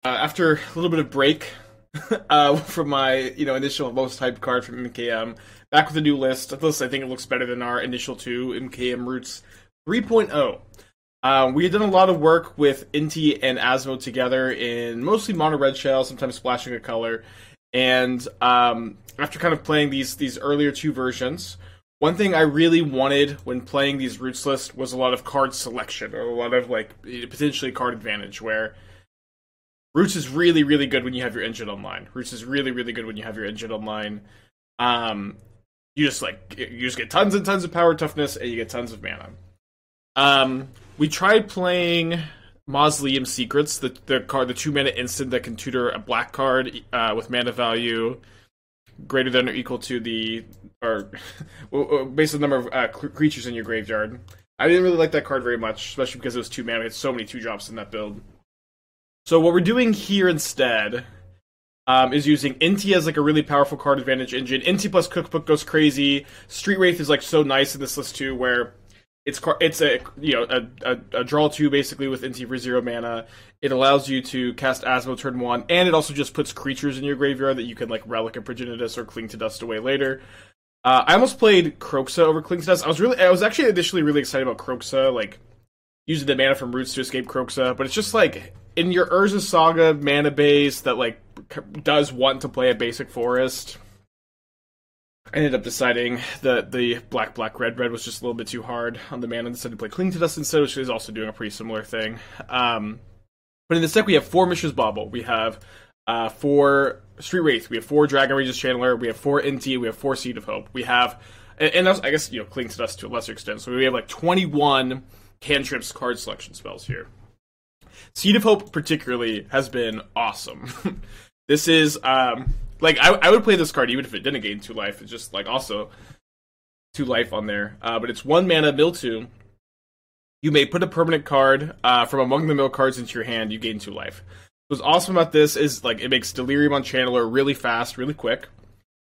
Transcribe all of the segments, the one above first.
After a little bit of break from my initial most hyped card from MKM, back with a new list. This I think it looks better than our initial two MKM Roots 3.0. We had done a lot of work with Inti and Asmo together in mostly mono red shell, sometimes splashing a color. And after kind of playing these earlier two versions, one thing I really wanted when playing these Roots lists was a lot of card selection, or a lot of potentially card advantage, where Roots is really, really good when you have your engine online. Roots is really, really good when you have your engine online. You just get tons and tons of power toughness, and you get tons of mana. We tried playing Mausoleum Secrets, the 2-mana instant that can tutor a black card with mana value greater than or equal to based on the number of creatures in your graveyard. I didn't really like that card very much, especially because it was 2 mana. It's so many 2-drops in that build. So what we're doing here instead is using Inti as a really powerful card advantage engine. Inti plus Cookbook goes crazy. Street Wraith is so nice in this list too, where it's a draw 2 basically with Inti for 0 mana. It allows you to cast Asmo turn 1, and it also just puts creatures in your graveyard that you can Relic of Progenitus or Cling to Dust away later. I almost played Kroxa over Cling to Dust. I was actually initially really excited about Kroxa, using the mana from Roots to escape Kroxa, but it's just in your Urza Saga mana base that does want to play a basic forest. I ended up deciding that the black red was just a little bit too hard on the mana, and decided to play Cling to Dust instead, which is also doing a pretty similar thing. But in this deck we have 4 Mishra's Bauble, we have 4 Street Wraith, we have 4 Dragon Rage's Channeler, we have 4 Inti, we have 4 Seed of Hope. We have, and that's, I guess, Cling to Dust to a lesser extent, so we have 21 cantrips card selection spells here. Seed of Hope particularly has been awesome. This is, I would play this card even if it didn't gain 2 life. It's just, also 2 life on there. But it's 1 mana, mill 2. You may put a permanent card from among the mill cards into your hand. You gain 2 life. What's awesome about this is, it makes Delirium on Channeler really fast, really quick.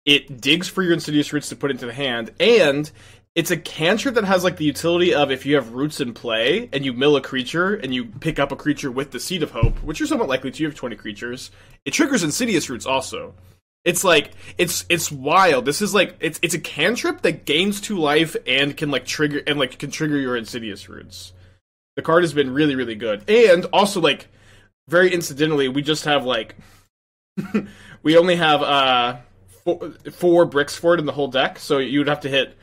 It digs for your Insidious Roots to put into the hand, and it's a cantrip that has, the utility of if you have Roots in play, and you mill a creature, and you pick up a creature with the Seed of Hope, which you're somewhat likely to, you have 20 creatures, it triggers Insidious Roots also. It's it's wild. This is it's a cantrip that gains 2 life and can trigger your Insidious Roots. The card has been really, really good. And also very incidentally, we just have we only have 4 bricks for it in the whole deck, so you would have to hit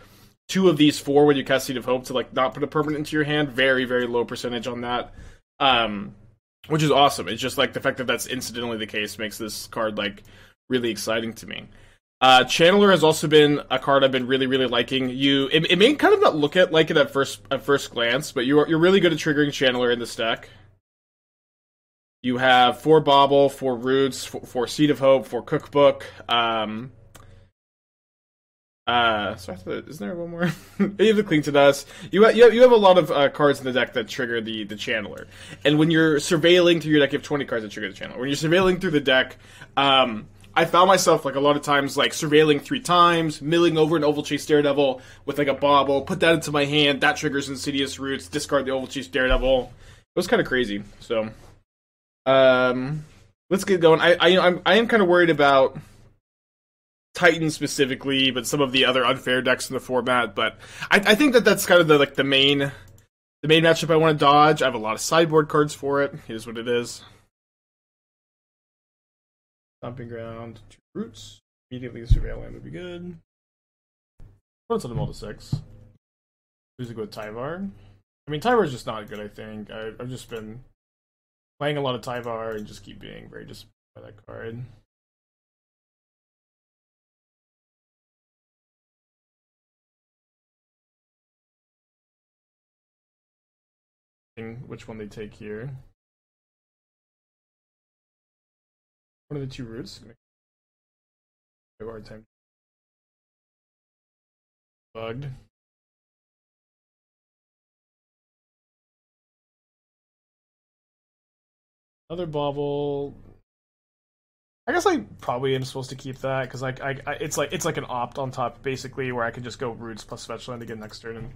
2 of these 4 when you cast Seed of Hope to not put a permanent into your hand. Very, very low percentage on that. Which is awesome. It's just the fact that that's incidentally the case makes this card really exciting to me. Channeler has also been a card I've been really, really liking. It may kind of not look like it at first glance, but you're really good at triggering Channeler in this deck. You have 4 Bauble, 4 Roots, 4 Seed of Hope, 4 Cookbook. So isn't there one more? You have the Cling to Dust. You have a lot of cards in the deck that trigger the Channeler. And when you're surveilling through your deck, you have 20 cards that trigger the Channeler. When you're surveilling through the deck, I found myself a lot of times surveilling 3 times, milling over an Ovalchase Daredevil with a Bauble, put that into my hand, that triggers Insidious Roots, discard the Ovalchase Daredevil. It was kind of crazy. So, let's get going. I am kind of worried about Titan specifically, but some of the other unfair decks in the format. But I think that's kind of the main matchup I want to dodge. I have a lot of sideboard cards for it. Here's what it is. Stomping Ground, 2 Roots. Immediately the Surveil land would be good. Let's set them all to 6. Losing with Tyvar. I mean, Tyvar's just not good, I think. I've just been playing a lot of Tyvar and just keep being very disappointed by that card. Which one they take here. One of the 2 Roots. Have a hard time. Bugged. Another Bauble. I guess I probably am supposed to keep that because it's like an opt on top basically where I can just go Roots plus Fetch Land again next turn and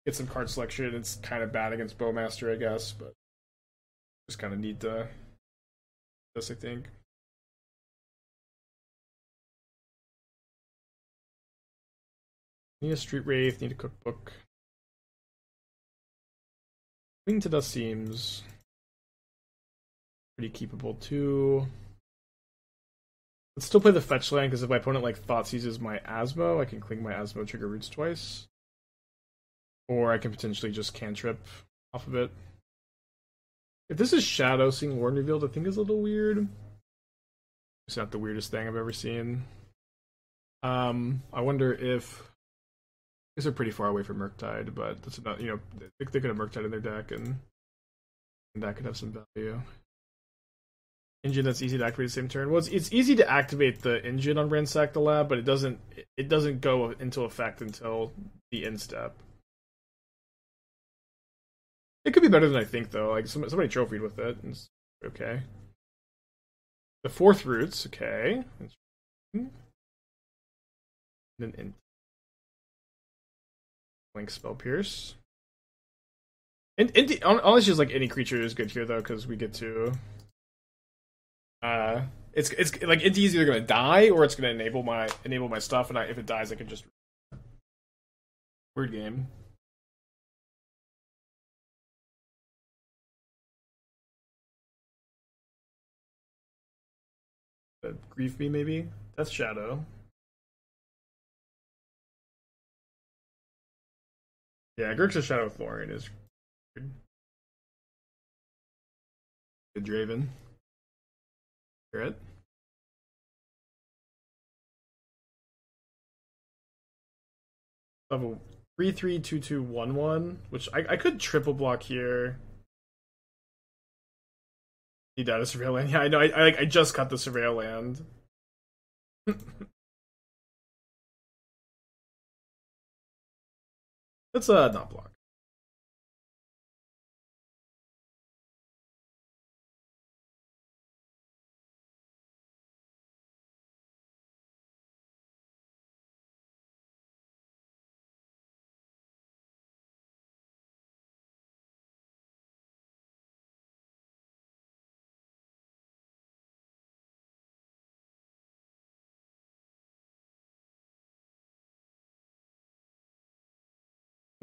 get some card selection. It's kind of bad against Bowmaster, I guess, but just kind of need to this, I think. Need a Street Wraith, need a cookbook. Cling to Dust seems pretty keepable too. Let's still play the fetch land, because if my opponent like thought seizes my Asmo, I can cling my Asmo, trigger Roots twice. Or I can potentially just cantrip off of it. If this is Shadow, seeing Warden revealed, I think is a little weird. It's not the weirdest thing I've ever seen. I wonder if these are pretty far away from Murktide, but that's about, you know, they could have Murktide in their deck, and that could have some value. Engine that's easy to activate the same turn. Well, it's easy to activate the engine on Ransack the Lab, but it doesn't go into effect until the end step. It could be better than I think, though. Like somebody trophied with it. It's okay. The 4th Roots, okay. And then Inti. Link Spell Pierce. And Inti, honestly, just like any creature is good here, though, because we get to. It's like Inti is either gonna die or it's gonna enable my stuff, and if it dies, I can just. Weird game. Grief Me, maybe? Death Shadow. Yeah, Grixis Shadow Thorian is good. Good Draven. Hear it? Level 3/3/2/2/1/1, which I could triple block here. He died a Surveil Land. Yeah, I know. I just cut the Surveil Land. Let's not block.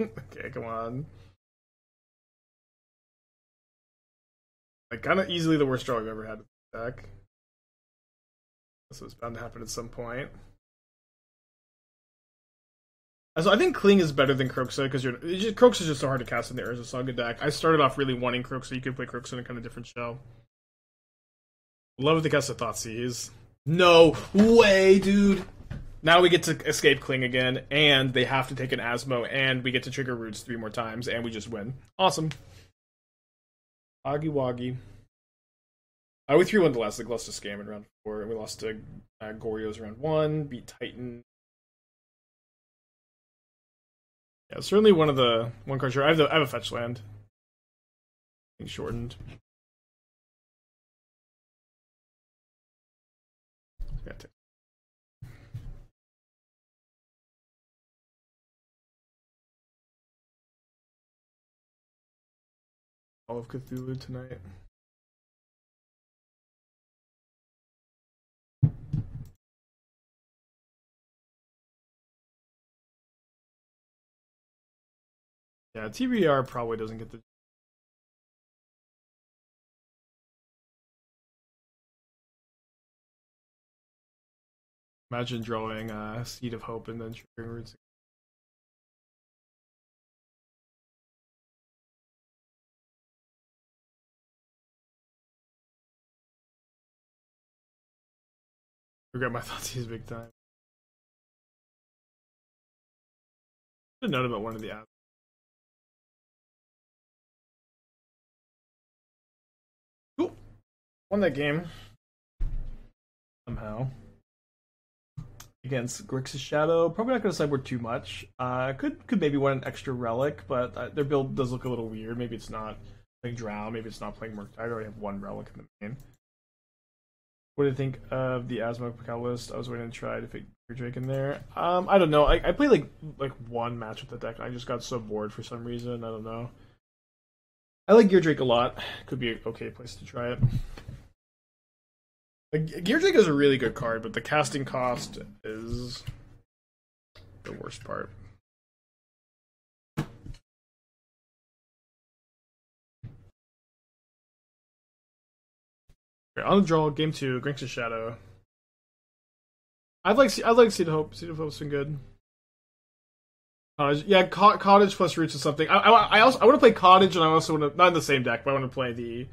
Okay, come on. Like, kind of easily the worst draw I've ever had with the deck. This was bound to happen at some point. So I think Kling is better than Kroxa, because Kroxa is just so hard to cast in the Urza Saga deck. I started off really wanting Kroxa. You could play Kroxa in a kind of different shell. Love the cast of Thoughtseize. No way, dude! Now we get to escape Kling again, and they have to take an Asmo, and we get to trigger Roots 3 more times, and we just win. Awesome. Oggy Woggy. We 3-1 the last Decklist Scam in round 4, and we lost to Goryo's round 1, beat Titan. Yeah, certainly one card short. I have a fetch land. Being shortened. Yeah, all of Cthulhu tonight. Yeah, TBR probably doesn't get the. Imagine drawing a Seed of Hope and then triggering Roots. Regret my thoughts. He's big time. I should have known about one of the apps. Cool. Won that game. Somehow. Against Grixis Shadow. Probably not going to sideboard too much. Could maybe win an extra Relic, but their build does look a little weird. Maybe it's not playing Drown. Maybe it's not playing Murktide. I already have one Relic in the main. What do you think of the Asmo Catalyst? I was waiting to try to fit your Drake in there. I don't know. I played like one match with the deck, and I just got so bored for some reason. I don't know. I like Gear Drake a lot. Could be an okay place to try it. Gear Drake is a really good card, but the casting cost is the worst part. Okay, on the draw, game 2, Grinx's Shadow. I'd like Seed of Hope. Seed of Hope's been good. Yeah, Cottage plus Roots or something. I also want to play Cottage, and I also want to, not in the same deck, but I want to play the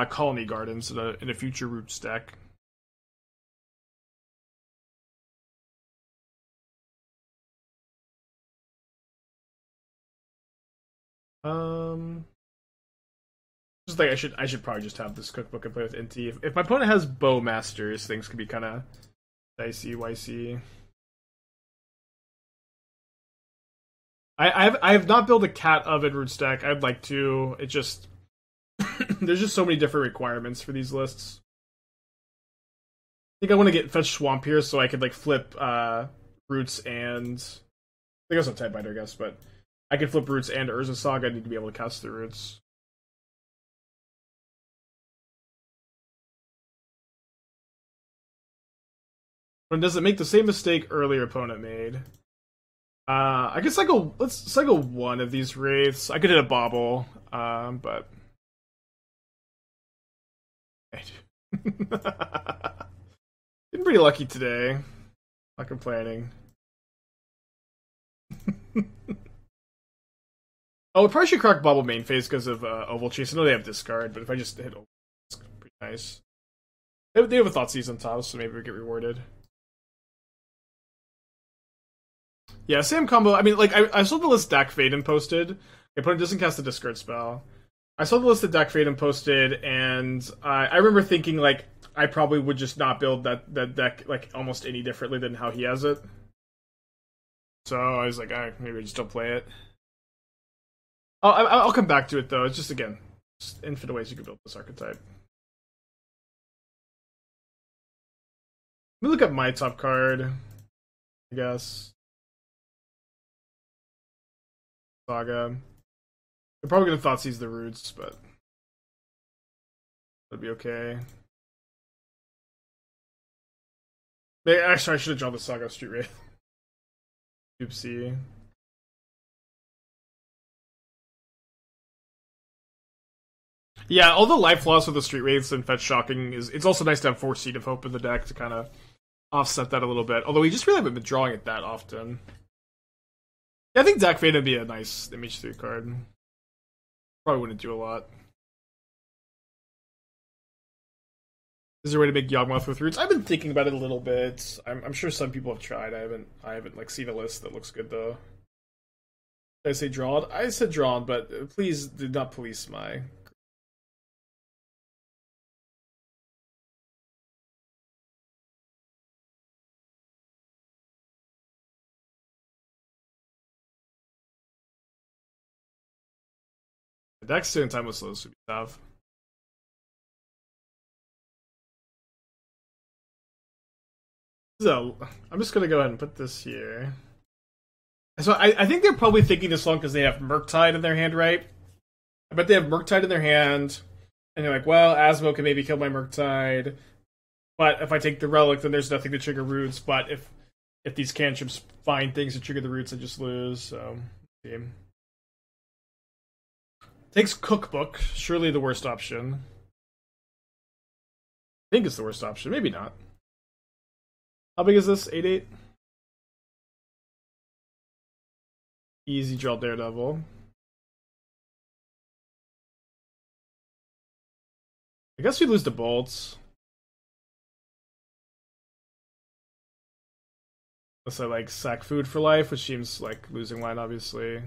Colony Gardens in a future Roots deck. Just like I should probably just have this cookbook and play with Inti. If my opponent has Bowmasters, things could be kind of dicey, YC. I have not built a cat oven Roots deck. I'd like to. It just there's just so many different requirements for these lists. I think I want to get fetch Swamp here so I could like flip Roots and I think I also Tidebiter, I guess, but I could flip Roots and Urza Saga. I need to be able to cast the Roots. But does it make the same mistake earlier opponent made? I guess let's cycle one of these Wraiths. I could hit a Bauble, but been pretty lucky today. Not complaining. Oh, we probably should crack Bauble main phase because of Ovalchase. I know they have discard, but if I just hit Ovalchase, it's pretty nice. They have a Thoughtseize on top, so maybe we get rewarded. Yeah, same combo. I mean, like, I saw the list Dak Faden posted. My opponent doesn't cast a discard spell. I saw the list that Dak Faden posted, and I remember thinking, like, I probably would just not build that deck, like, almost any differently than how he has it. So I was like, alright, maybe I just don't play it. I'll come back to it, though. It's just, again, just infinite ways you can build this archetype. Let me look at my top card, I guess. Saga. They're probably gonna Thoughtseize the Roots, but that'd be okay. Actually, I should have drawn the Saga Street Wraith. Oopsie. Yeah, all the life loss with the Street Wraiths and Fetch Shocking it's also nice to have 4 Seed of Hope in the deck to kind of offset that a little bit. Although we just really haven't been drawing it that often. Yeah, I think Dak Faden would be a nice Image 3 card. Probably wouldn't do a lot. Is there a way to make Yawgmoth with Roots? I've been thinking about it a little bit. I'm sure some people have tried. I haven't like seen a list that looks good though. Did I say drawn? I said drawn, but please do not police my. The deck's still in Timeless Slows would be tough. So, I'm just gonna go ahead and put this here. So, I think they're probably thinking this long because they have Murktide in their hand, right? I bet they have Murktide in their hand, and they're like, well, Asmo can maybe kill my Murktide, but if I take the Relic, then there's nothing to trigger Roots, but if these cantrips find things to trigger the Roots, I just lose, so... Game. Takes Cookbook, surely the worst option. I think it's the worst option, maybe not. How big is this? 8/8? Easy draw Daredevil. I guess we lose the bolts. Unless I like sack food for life, which seems like losing line, obviously.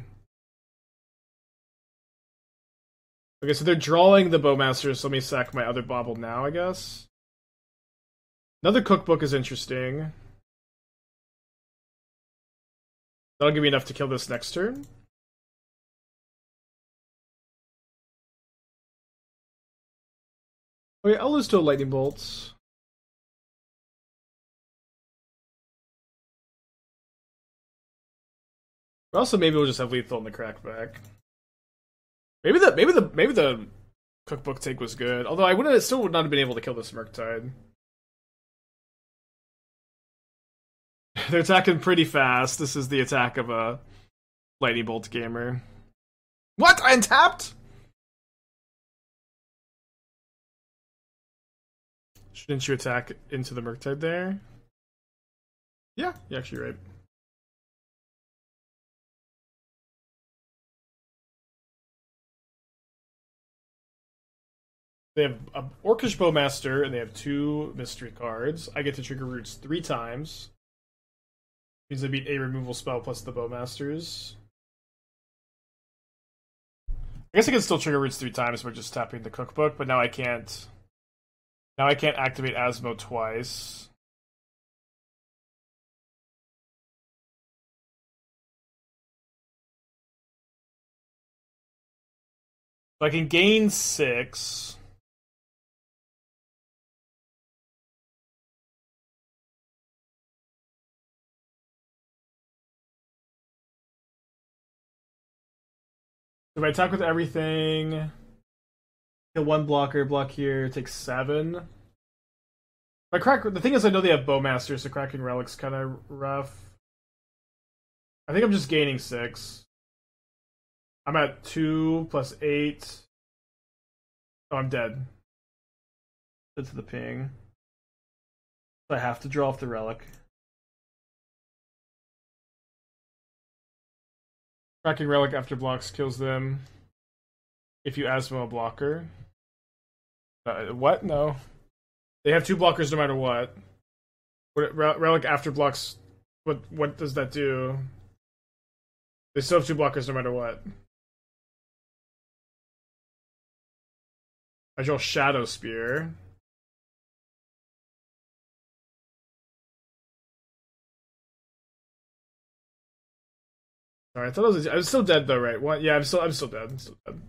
Okay, so they're drawing the Bowmasters, so let me sack my other Bauble now, I guess. Another Cookbook is interesting. That'll give me enough to kill this next turn. Okay, I'll lose to a Lightning Bolt. Or also, maybe we'll just have lethal in the crackback. Maybe the Cookbook take was good. Although I still would not have been able to kill this Murktide. They're attacking pretty fast. This is the attack of a lightning bolt gamer. What? I untapped? Shouldn't you attack into the Murktide there? Yeah, you're actually right. They have an Orcish Bowmaster, and they have 2 mystery cards. I get to trigger Roots 3 times. Means I beat a removal spell plus the Bowmasters. I guess I can still trigger Roots 3 times by just tapping the Cookbook, but now I can't. Now I can't activate Asmo twice. So I can gain 6. If I attack with everything, kill 1 blocker, block here, take 7. The thing is, I know they have Bowmasters, so cracking Relic's kind of rough. I think I'm just gaining 6. I'm at 2 plus 8. Oh, I'm dead. That's the ping. I have to draw off the Relic. Cracking Relic after blocks kills them. If you Asmo a blocker. What? No. They have 2 blockers no matter what. Relic after blocks. What does that do? They still have 2 blockers no matter what. I draw Shadowspear. Alright, I thought I was still dead though, right? What? Yeah, I'm still dead. It's an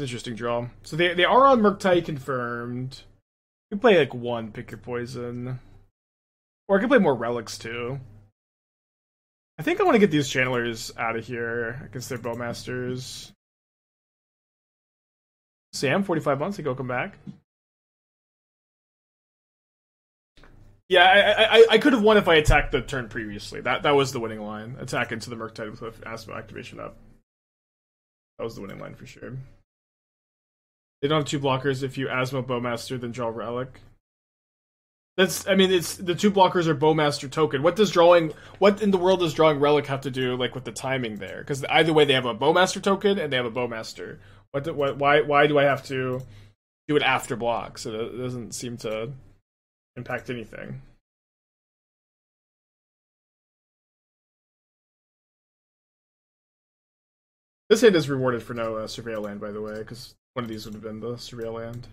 interesting draw. So they are on Murktide confirmed. You can play like 1, pick your poison. Or I can play more relics too. I think I want to get these channelers out of here against their Bowmasters. Sam, 45 months ago, come back. Yeah, I could have won if I attacked the turn previously. That was the winning line. Attack into the Murktide with Asmo activation up. That was the winning line for sure. They don't have 2 blockers. If you Asmo Bowmaster, then draw Relic. It's the 2 blockers are Bowmaster token. What in the world does drawing Relic have to do like with the timing there? Because either way, they have a Bowmaster token and they have a Bowmaster. Why do I have to do it after block? So it doesn't seem to impact anything. This hand is rewarded for no Surveil land, by the way, because one of these would have been the Surveil land.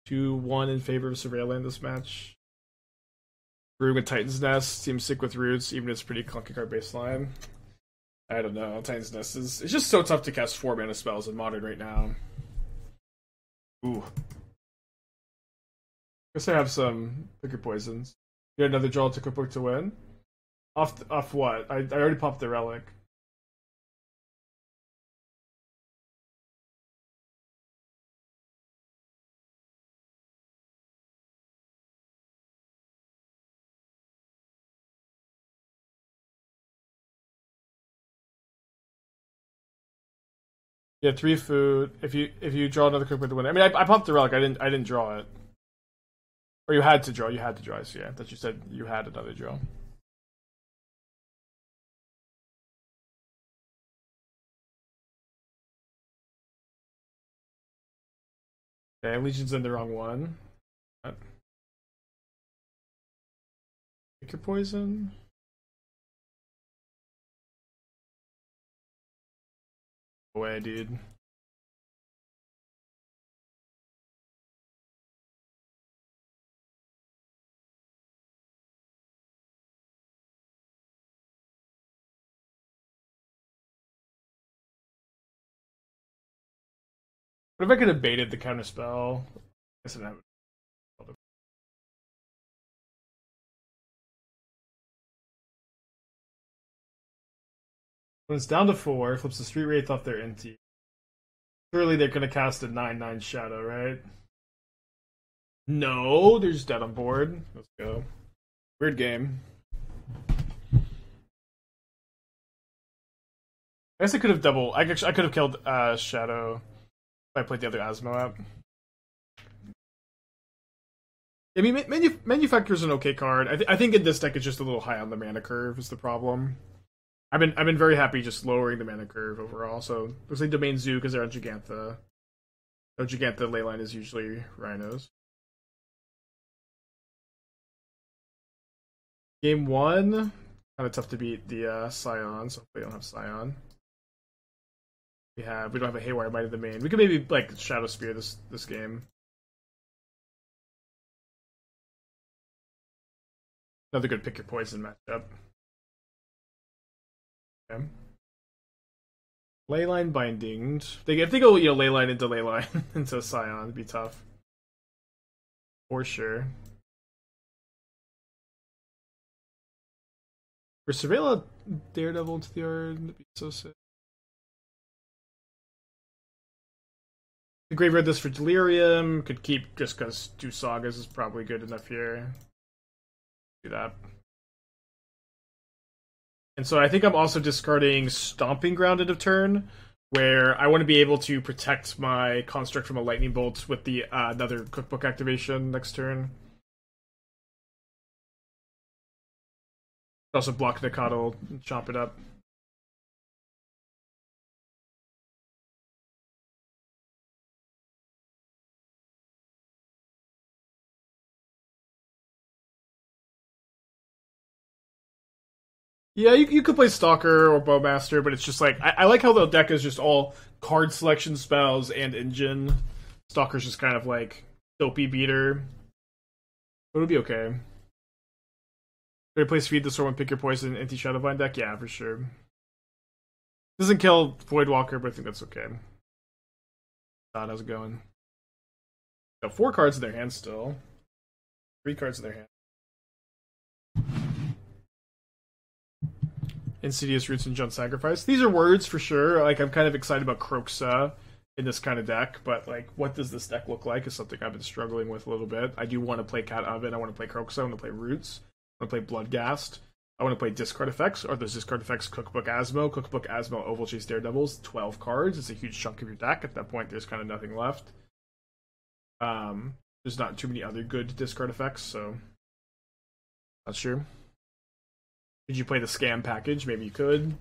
2-1 in favor of Surveil land this match. Brewing with Titan's Nest seems sick with Roots, even if it's pretty clunky card baseline. I don't know. Titan's Nest it's just so tough to cast 4 mana spells in Modern right now. Ooh. Guess I have some picker poisons. You had another draw to Cookbook to win? Off what? I already popped the Relic. Yeah, 3 food. If you draw another Cookbook to win. I mean, I popped the Relic. I didn't draw it. Or you had to draw. You had to draw. So yeah, that you said you had another draw. Okay, Legion's in the wrong one. Pick your poison. Away, dude. What if I could have baited the counterspell? I guess I haven't. When it's down to 4, flips the Street Wraith off their Inti. Surely they're going to cast a 9/9 Shadow, right? No, there's dead on board. Let's go. Weird game. I guess I could have I could have killed Shadow if I played the other Asmo app. I mean, Manufacturer is an okay card. I think in this deck it's just a little high on the mana curve is the problem. I've been very happy just lowering the mana curve overall. So looks like Domain Zoo because they're on Gigantha. No, Gigantha leyline is usually Rhinos. Game 1, kind of tough to beat the Scion, so we don't have Scion. We don't have a Haywire Mite in the main. We could maybe like Shadowspear this game. Another good pick your poison matchup. Okay. Leyline Binding. If they go, Leyline into Leyline into Scion, it'd be tough. For sure. For Surveil Daredevil into the yard, that'd be so sick. The graveyard this for Delirium. Could keep just because 2 Sagas is probably good enough here. Do that. And so I think I'm also discarding Stomping Ground end of turn, where I want to be able to protect my construct from a lightning bolt with the another cookbook activation next turn. Also block the coddle and chop it up. Yeah, you could play Stalker or Bowmaster, but it's just like I like how the deck is just all card selection spells and engine. Stalker's just kind of like dopey beater. But it'll be okay. Great place to feed the Sword and pick your poison Inti Shadowvine deck? Yeah, for sure. Doesn't kill Voidwalker, but I think that's okay. How's it going? Got 4 cards in their hand still. 3 cards in their hand. Insidious Roots and Jund Sacrifice. These are words for sure. Like, I'm kind of excited about Kroxa in this kind of deck, but like, what does this deck look like is something I've been struggling with a little bit. I do want to play Cat Oven, I want to play Kroxa, I want to play Roots, I want to play Bloodghast, I want to play discard effects, or there's discard effects Cookbook Asmo, Ovalchase Daredevils, 12 cards. It's a huge chunk of your deck. At that point, there's kind of nothing left. There's not too many other good discard effects, so not sure. Could you play the Scam package? Maybe you could.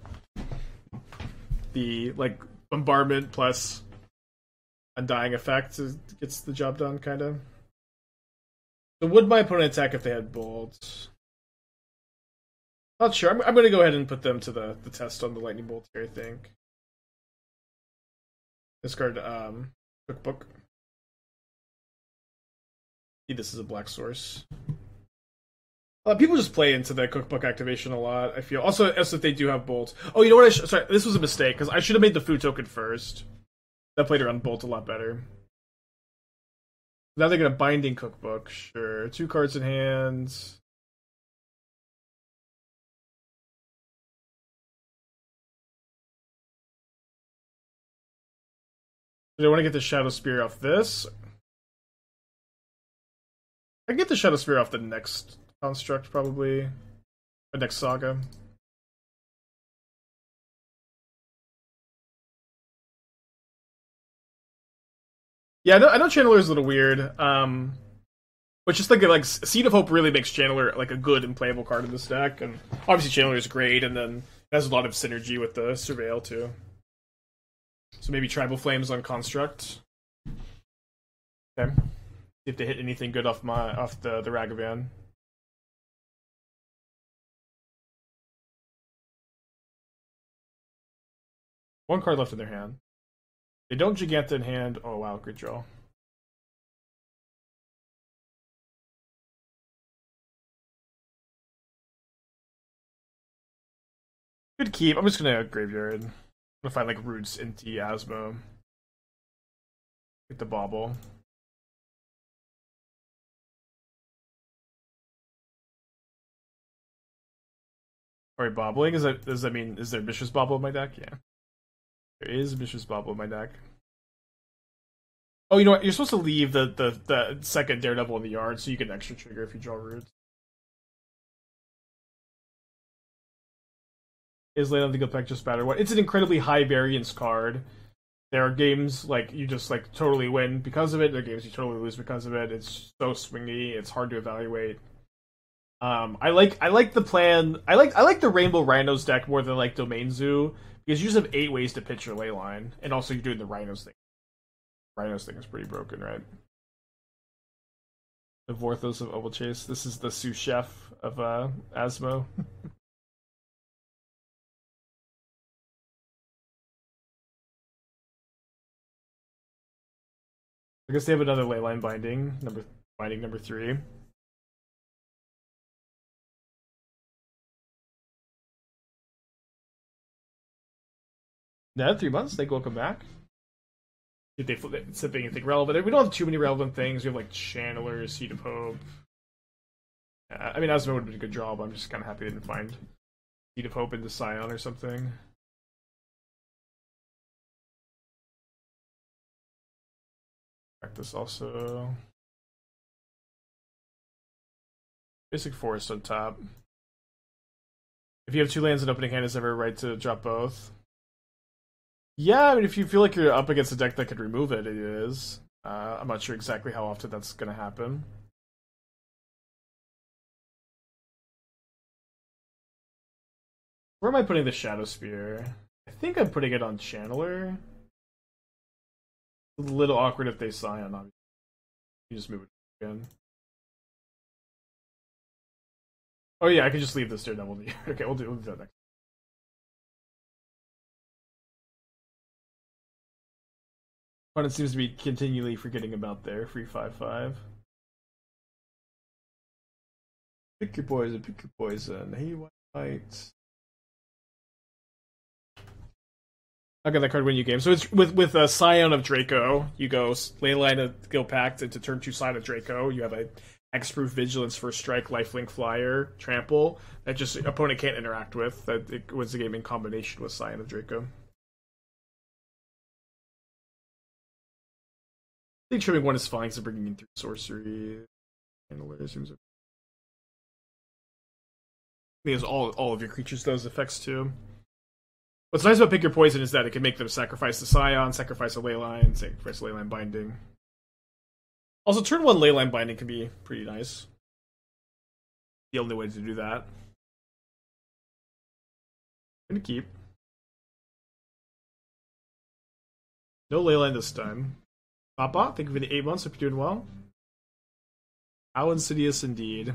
The like bombardment plus undying effect gets the job done, kind of. So would my opponent attack if they had bolts? Not sure. I'm going to go ahead and put them to the test on the lightning bolt here, I think. Discard cookbook. See, this is a black source. People just play into the cookbook activation a lot, I feel. Also, as if they do have bolts. Oh, you know what? Sorry, this was a mistake, because I should have made the food token first. That played around bolt a lot better. Now they're going to binding cookbook. Sure. 2 cards in hand. Do I want to get the Shadowspear off this? I can get the Shadowspear off the next construct, probably. The next Saga. Yeah, I know Channeler is a little weird. But just like Seed of Hope really makes Channeler like a good and playable card in this deck, and obviously Channeler is great, and then it has a lot of synergy with the Surveil too. So maybe Tribal Flames on Construct. Okay. See if they hit anything good off the Ragavan. One card left in their hand. They don't Giganta in hand. Oh wow, good draw. Good keep. I'm just gonna graveyard. I'm gonna find like Roots, Inti, Asmo. Get the Bauble. Alright, bobbling? Does that mean is there Mishra's Bauble in my deck? Yeah. There is Mishra's Bauble in my deck. Oh, you know what? You're supposed to leave the second Daredevil in the yard so you get an extra trigger if you draw roots. Is Land of the Guild just better? What? It's an incredibly high variance card. There are games like you just like totally win because of it. There are games you totally lose because of it. It's so swingy. It's hard to evaluate. I like the plan. I like the Rainbow Rhinos deck more than like Domain Zoo because you just have 8 ways to pitch your ley line, and also you're doing the Rhinos thing. Rhinos thing is pretty broken, right? The Vorthos of Ovalchase. This is the sous chef of Asmo. I guess they have another leyline binding number 3. Yeah, 3 months. Thank you. Welcome back. If they flip something anything relevant, we don't have too many relevant things. We have like Channelers, Seed of Hope. I mean, Asmo would have been a good draw, but I'm just kind of happy they didn't find Seed of Hope into Scion or something. Practice also. Basic Forest on top. If you have 2 lands in opening hand, is ever right to drop both? Yeah, I mean, if you feel like you're up against a deck that could remove it, it is. I'm not sure exactly how often that's going to happen. Where am I putting the Shadowspear? I think I'm putting it on Channeler. A little awkward if they Scion, obviously. You just move it again. Oh yeah, I can just leave this Daredevil. Okay, we'll do that next. It seems to be continually forgetting about their free 5/5. Pick your poison, pick your poison. Haywire Mite. I got that card win you game. So it's with a Scion of Draco, you go Leyline of Guild Pact into turn 2 Scion of Draco. You have a X-Proof Vigilance, First Strike, Lifelink Flyer, Trample that just opponent can't interact with. That it wins the game in combination with Scion of Draco. I think trimming 1 is fine because bringing in 3 sorcery. Seems. I think it's all of your creatures those effects too. What's nice about Pick Your Poison is that it can make them sacrifice the Scion, sacrifice a Leyline, sacrifice a Leyline Binding. Also, turn 1 Leyline Binding can be pretty nice. The only way to do that. I'm gonna keep. No Leyline this time. Papa, thank you for the 8 months. Hope you're doing well. How insidious indeed.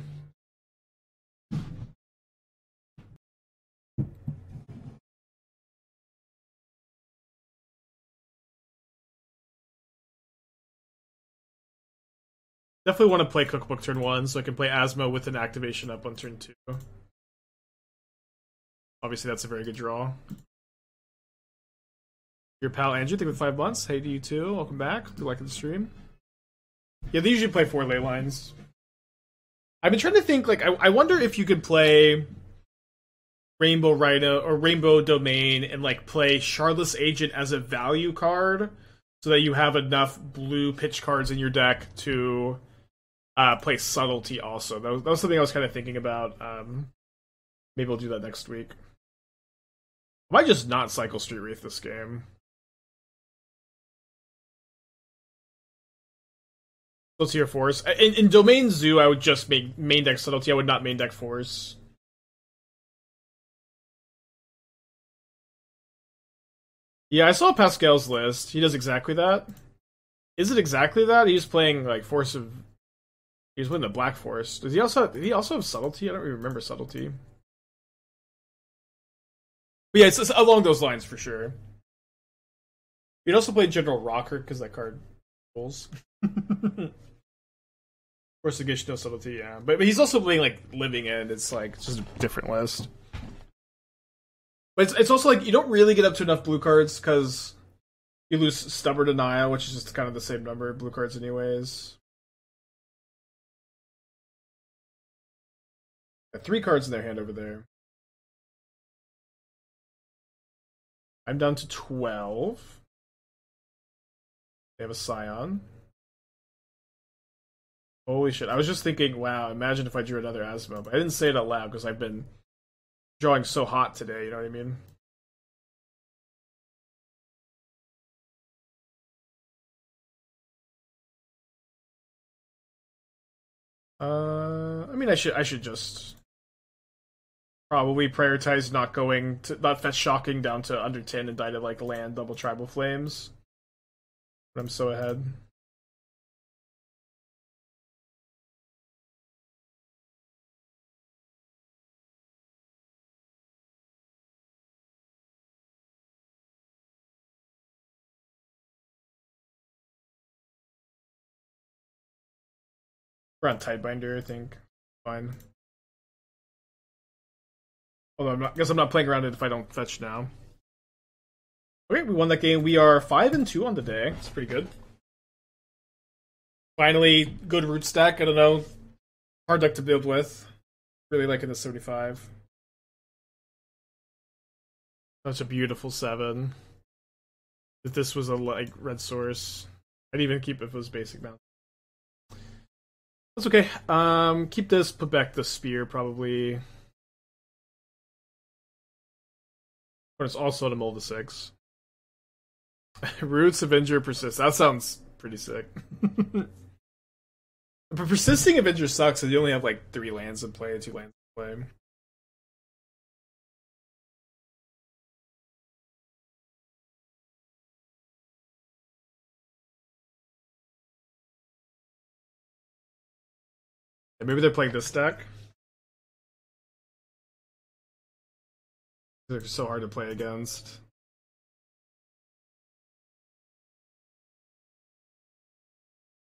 Definitely want to play Cookbook turn 1 so I can play Asmo with an activation up on turn 2. Obviously, that's a very good draw. Your pal Andrew, thank you for 5 months. Hey to you too. Welcome back. Hope you're liking the stream. Yeah, they usually play 4 ley lines. I've been trying to think, like, I wonder if you could play Rainbow Rhino or Rainbow Domain and, like, play Shardless Agent as a value card so that you have enough blue pitch cards in your deck to play Subtlety also. That was something I was kind of thinking about. Maybe we'll do that next week. I might just not cycle Street Wraith this game. Subtlety or Force. In Domain Zoo, I would just make main deck Subtlety. I would not main deck Force. Yeah, I saw Pascal's list. He does exactly that. Is it exactly that? He's playing like Force of. He's winning the Black Force. Did he also have Subtlety? I don't even remember Subtlety. But yeah, it's along those lines for sure. You'd also play General Rocker because that card rolls. Force of Gish, no Subtlety, yeah. But he's also playing like Living End. It's like it's just a different list. But it's also like you don't really get up to enough blue cards because you lose Stubborn Denial, which is just kind of the same number of blue cards anyways. 3 cards in their hand over there. I'm down to 12. They have a Scion. Holy shit. I was just thinking, wow, imagine if I drew another Asmo. But I didn't say it out loud because I've been drawing so hot today, you know what I mean? I mean, I should just probably prioritize not fetch shocking down to under 10 and die to like land double tribal flames. But I'm so ahead. We're on Tidebinder, I think. Fine. Although I guess I'm not playing around it if I don't fetch now. Okay, we won that game. We are 5-2 on the day. It's pretty good. Finally, good root stack. I don't know. Hard deck to build with. Really liking the 75. Such a beautiful 7. If this was a like red source, I'd even keep it if it was basic mount. That's okay. Keep this, put back the spear probably. But it's also to mold the 6. Roots, Avenger, Persist. That sounds pretty sick. But Persisting Avenger sucks because you only have like 3 lands in play, 2 lands in play. And maybe they're playing this deck. They're so hard to play against.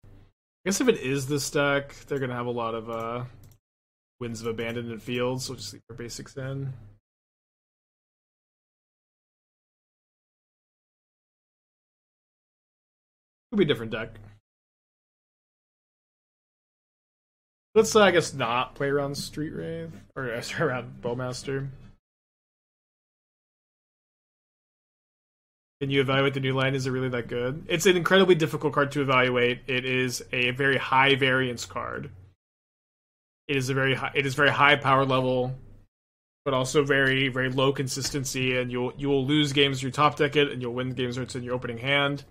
I guess if it is this deck, they're gonna have a lot of Winds of Abandoned Fields, so just leave their basics in. Could be a different deck. Let's I guess not play around Street Wraith or around Bowmaster. Can you evaluate the new line? Is it really that good? It's an incredibly difficult card to evaluate. It is a very high variance card. It is very high power level, but also very, very low consistency, and you will lose games you top deck it, and you'll win games where it's in your opening hand.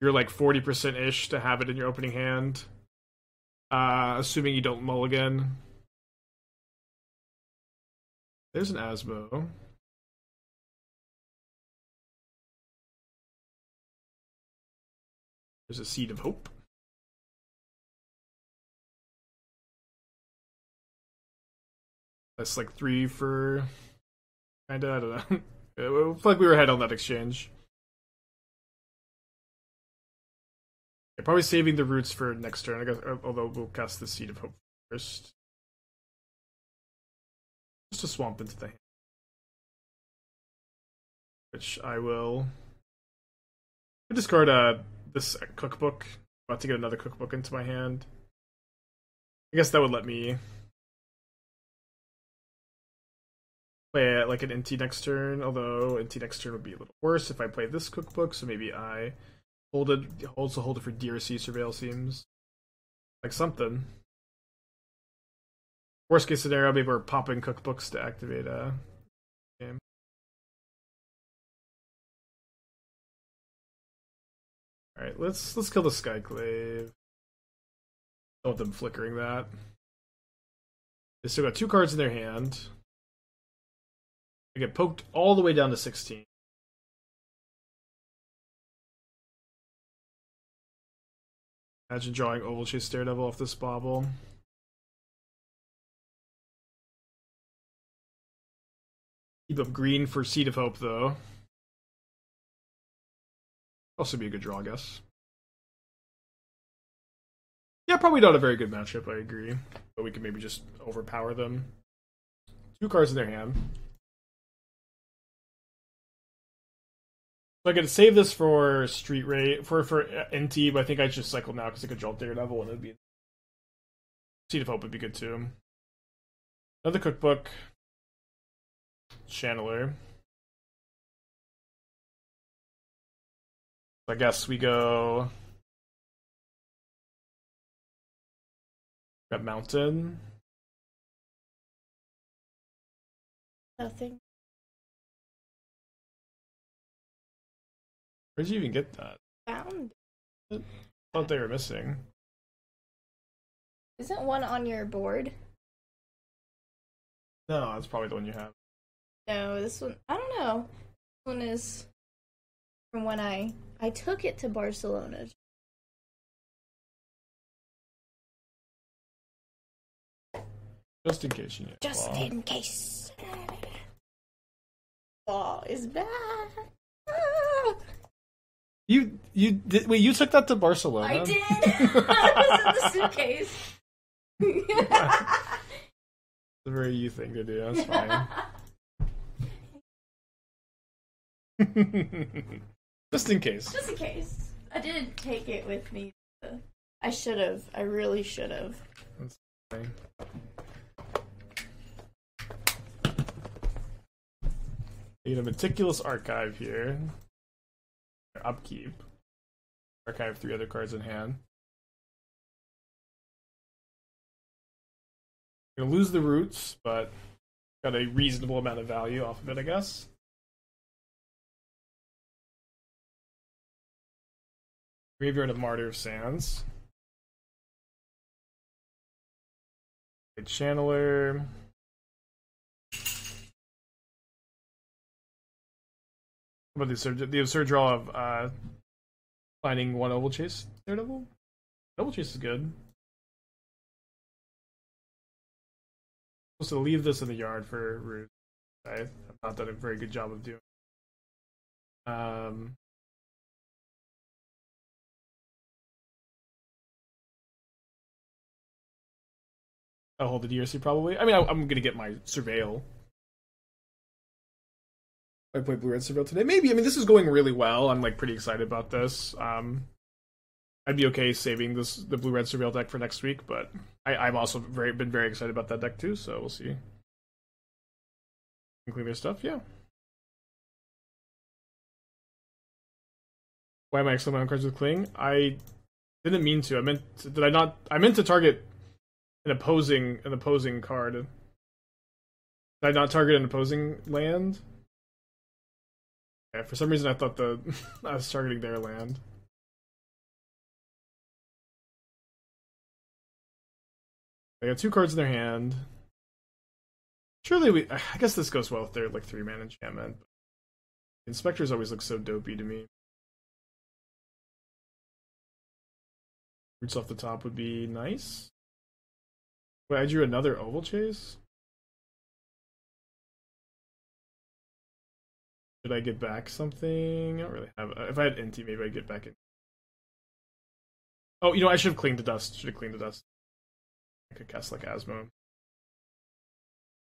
You're like 40% ish to have it in your opening hand. Assuming you don't mulligan. There's an Asmo. There's a Seed of Hope. That's like 3 for... Kinda, I don't know. I feel like we were ahead on that exchange. Yeah, probably saving the roots for next turn, I guess, although we'll cast the Seed of Hope first. Just a swamp into the hand. Which I will... discard this cookbook. I'm about to get another cookbook into my hand. I guess that would let me play like an Inti next turn, although Inti next turn would be a little worse if I play this cookbook, so maybe I hold it for DRC Surveil seems like something. Worst case scenario, maybe we're popping cookbooks to activate a game. Alright, let's kill the Skyclave. Don't want them flickering that. They still got 2 cards in their hand. They get poked all the way down to 16. Imagine drawing Ovalchase Daredevil off this Bauble. Keep up green for Seed of Hope, though. Also be a good draw, I guess. Yeah, probably not a very good matchup, I agree. But we can maybe just overpower them. 2 cards in their hand. So I could save this for Street Wraith, for NT, but I think I should cycle now because I could draw Daredevil and it would be... Seed of Hope would be good too. Another cookbook. Channeler. I guess we go Got Mountain. Nothing. Where'd you even get that? Found. I thought they were missing. Isn't one on your board? No, that's probably the one you have. No, this one, I don't know. This one is from when I took it to Barcelona. Just in case you need. Just Claw. in case. Claw is back. You did wait, you took that to Barcelona? I did. It was in the suitcase. It's a very you thing to do, that's fine. Just in case. Just in case. I did take it with me. I should have. I really should have. That's fine. Need a meticulous archive here. Upkeep. Archive 3 other cards in hand. Gonna lose the roots, but got a reasonable amount of value off of it, I guess. Graveyard of Martyr of Sands. A Channeler. How about the absurd draw of finding one Ovalchase Daredevil? Ovalchase is good. Supposed to leave this in the yard for Root. I've not done a very good job of doing. I'll hold the DRC probably. I mean, I'm gonna get my Surveil. I played Blue Red Surveil today. Maybe. I mean, this is going really well. I'm like pretty excited about this. I'd be okay saving the Blue Red Surveil deck for next week, but I've also been very excited about that deck too. So we'll see. Clean their stuff, yeah. Why am I exclaiming on cards with Cling? I didn't mean to. Did I not? I meant to target an opposing card. Did I not target an opposing land? Yeah, for some reason I thought I was targeting their land. They got 2 cards in their hand. Surely I guess this goes well with their like 3-mana enchantment. Inspectors always look so dopey to me. Roots off the top would be nice. Wait, I drew another Ovalchase? Should I get back something? I don't really have. If I had Inti, maybe I'd get back in. Oh, you know, I should have cleaned the dust. Should have cleaned the dust. I could cast like Asmo.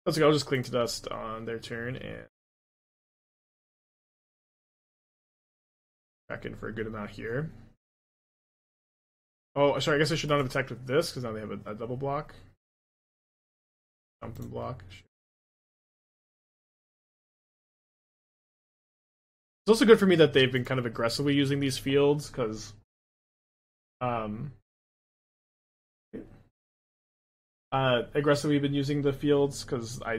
Let's go. I'll just cling to dust on their turn and back in for a good amount here. Oh, sorry. I guess I should not have attacked with this because now they have a double block. Something block. It's also good for me that they've been kind of aggressively using these fields, because aggressively been using the fields, because I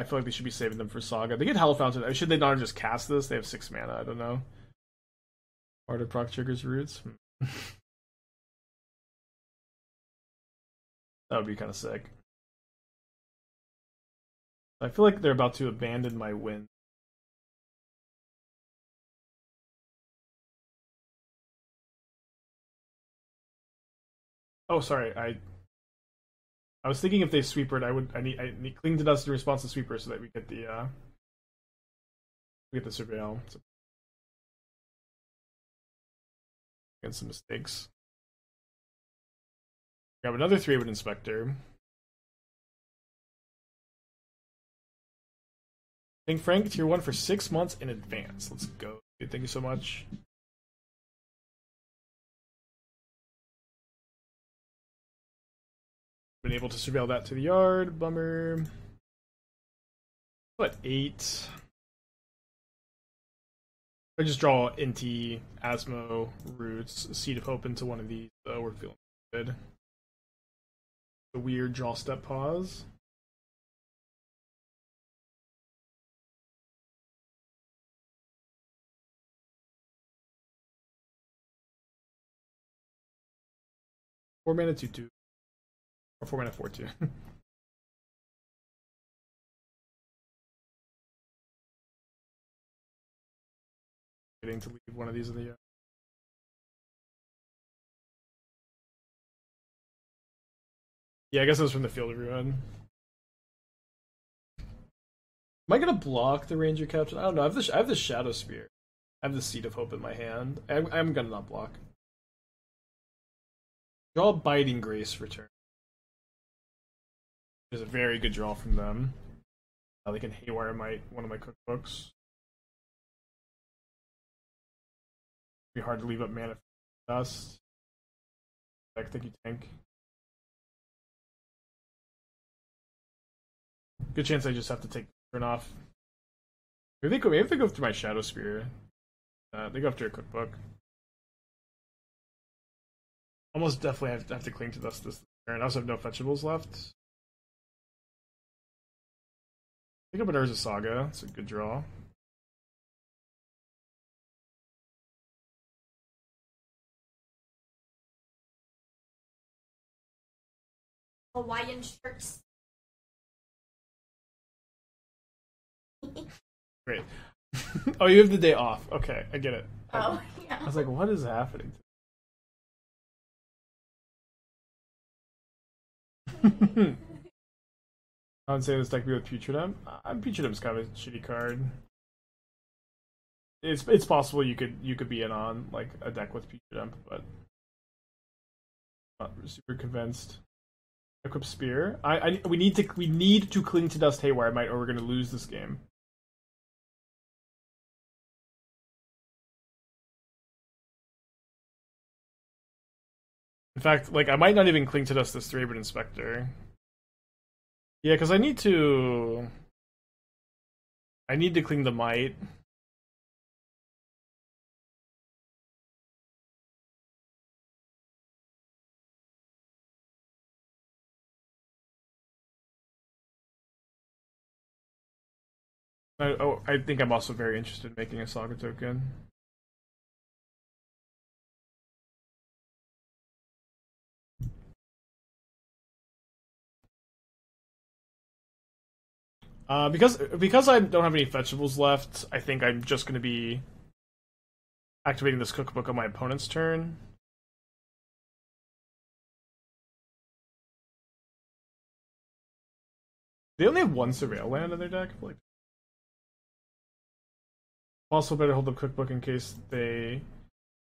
feel like they should be saving them for Saga. They get Hell Fountain. Should they not have just cast this? They have 6 mana, I don't know. Art of Proc triggers Roots. That would be kind of sick. I feel like they're about to abandon my win. Oh, sorry. I was thinking if they sweepered, I need cling to dust in response to sweeper so that we get the surveil. So, get some mistakes. Grab another 3-wood inspector. Thank Frank, tier 1 for 6 months in advance. Let's go. Dude, thank you so much. Been able to surveil that to the yard. Bummer. What, 8? I just draw Inti, Asmo, Roots, Seed of Hope into one of these, so we're feeling good. the weird draw step pause. Four mana 2/2. Or 4 mana 4/2. Getting to leave one of these in the yard. Yeah, I guess it was from the Field of Ruin. Am I gonna block the Ranger Captain? I don't know. I have the Shadowspear. I have the Seed of Hope in my hand. I'm gonna not block. Draw Biting Grace for turn. There's a very good draw from them. They can Haywire Mite one of my cookbooks. Be hard to leave up mana for dust. I think you tank. Good chance I just have to take the turn off. Maybe they go through my Shadowspear. They go after a cookbook. Almost definitely have to cling to dust this turn. I also have no fetchables left. Pick up an Urza Saga. It's a good draw. Hawaiian shirts. Great. Oh, you have the day off. Okay, I get it. Oh, yeah. I was like, what is happening? I would say this deck be with Putridum. Putridum's kind of a shitty card. It's possible you could be in on like a deck with Putridum, but not super convinced. Equip Spear. We need to cling to dust Haywire Mite, or we're gonna lose this game. In fact, like I might not even cling to dust this 3-bit Inspector. Yeah, because I need to cling the Might. I think I'm also very interested in making a Saga token. Because I don't have any fetchables left, I think I'm just going to be activating this cookbook on my opponent's turn. They only have one Surveil land in their deck. Like, also better hold up cookbook in case they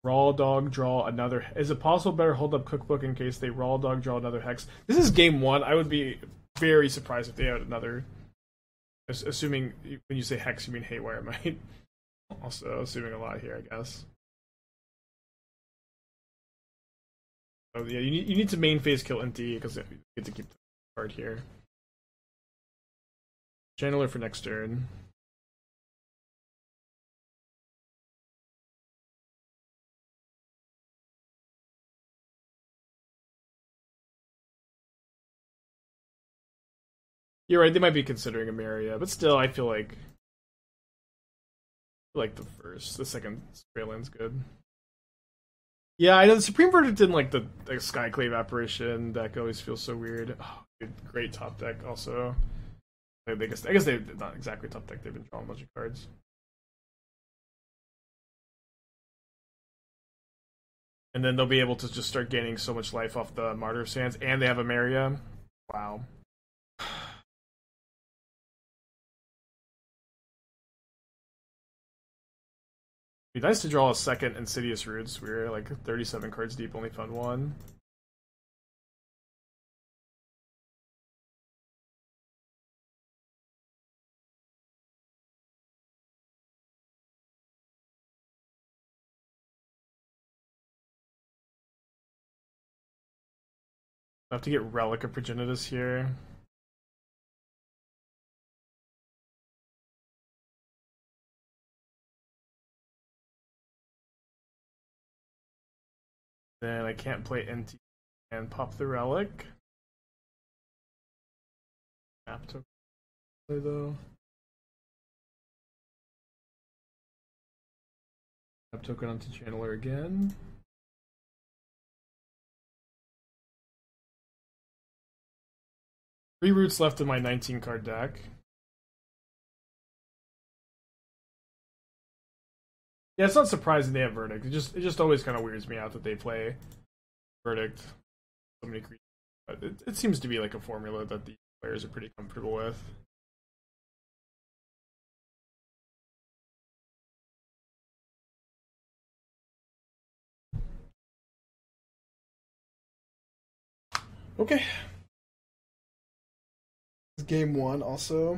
raw dog draw another. Is it possible better hold up cookbook in case they raw dog draw another hex? This is game one. I would be very surprised if they had another. Assuming when you say hex, you mean Haywire Mite. Also assuming a lot here, I guess. So yeah, you need to main phase kill Inti because you get to keep the card here. Channeler for next turn. You're right, they might be considering a Maria, but still, I feel like the second Sprayland's good. Yeah, I know the Supreme Verdict didn't like the Skyclave Apparition deck always feels so weird. Oh, dude, great top deck also. I guess they're not exactly top deck, they've been drawing a bunch of cards. And then they'll be able to just start gaining so much life off the Martyr Sands, and they have a Maria. Wow. Be nice to draw a second Insidious Roots. We're like 37 cards deep, only found one. I have to get Relic of Progenitus here. Then I can't play NT and pop the Relic. Map token though. Map token onto Channeler again. 3 roots left in my 19 card deck. Yeah, it's not surprising they have Verdict. It just always kind of weirds me out that they play Verdict. So many creatures. But it seems to be like a formula that the players are pretty comfortable with. Okay. Game 1 also.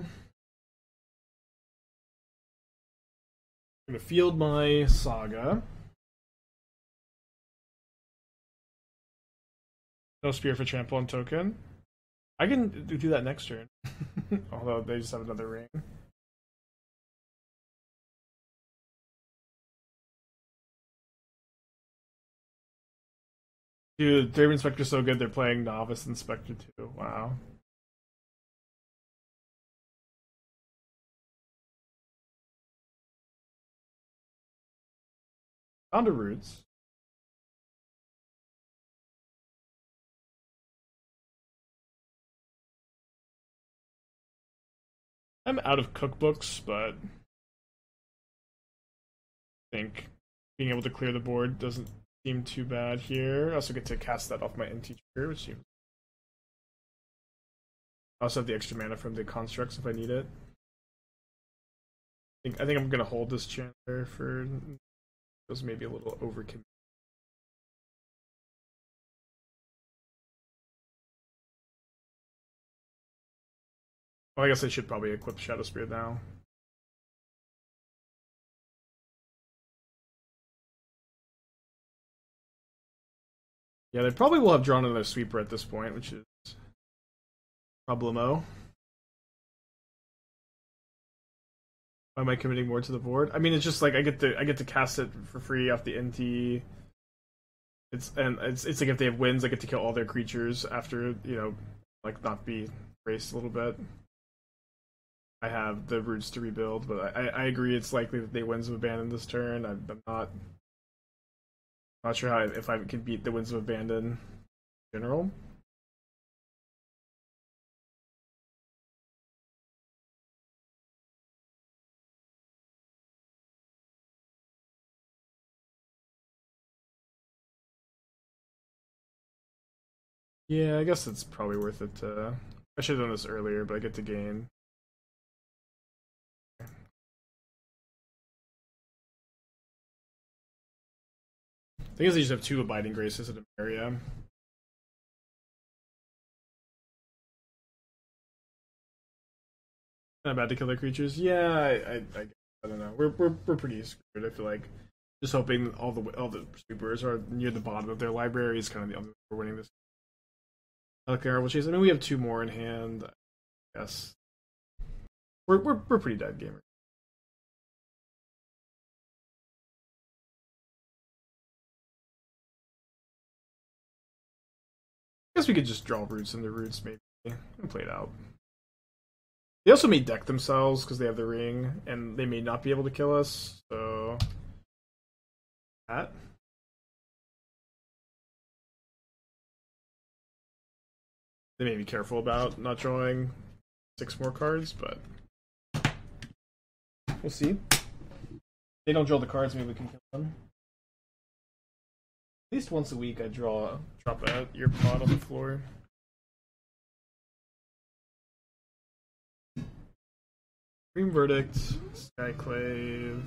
I'm going to field my Saga. No Spear for trample and token. I can do that next turn. Although they just have another ring. Dude, Draven Inspector's so good they're playing Novice Inspector too. Wow. Found a Roots. I'm out of cookbooks, but I think being able to clear the board doesn't seem too bad here. I also get to cast that off my Inti trigger, which seems. I also have the extra mana from the constructs if I need it. I think I'm gonna hold this Chandler for. It was maybe a little overkill. Well, I guess I should probably equip Shadowspear now. Yeah, they probably will have drawn another sweeper at this point, which is problemo. Why am I committing more to the board? I mean, it's just like I get to cast it for free off the NT. It's like if they have wins, I get to kill all their creatures after, you know, like not be raced a little bit. I have the roots to rebuild, but I agree it's likely that they Winds of Abandon this turn. I'm not sure if I can beat the Winds of Abandon in general. Yeah, I guess it's probably worth it to. I should have done this earlier, but I get to gain. I guess they just have 2 Abiding Graces in an area. Not bad to kill their creatures. Yeah, I don't know. We're pretty screwed. I feel like just hoping all the sweepers are near the bottom of their library is kind of the only way we're winning this. Ovalchase. I mean, we have 2 more in hand. I guess we're pretty dead gamers. I guess we could just draw roots into roots maybe and play it out. They also may deck themselves because they have the ring, and they may not be able to kill us, so. That. They may be careful about not drawing 6 more cards, but. We'll see. If they don't draw the cards, maybe we can kill them. At least once a week I drop a ear pod on the floor. Green Verdict, Skyclave,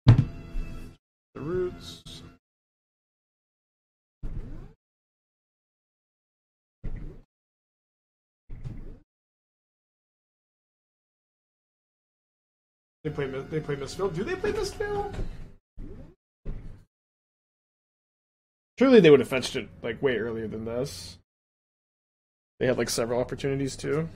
the Roots. They play Mistfield. Do they play Mistfield? Surely they would have fetched it like way earlier than this. They had like several opportunities too.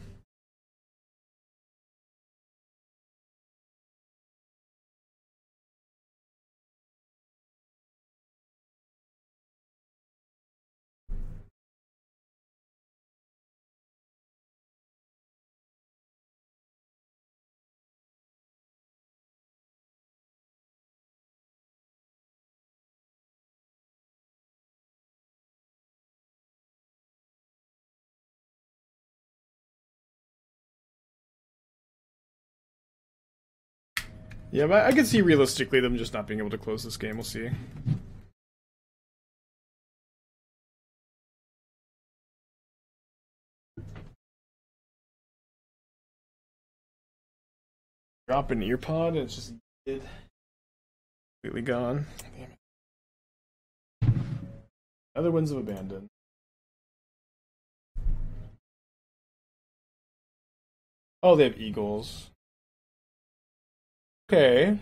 Yeah, but I could see realistically them just not being able to close this game. We'll see. Drop an earpod and it's just completely gone. Damn it. Other Winds of Abandon. Oh, they have eagles. Okay.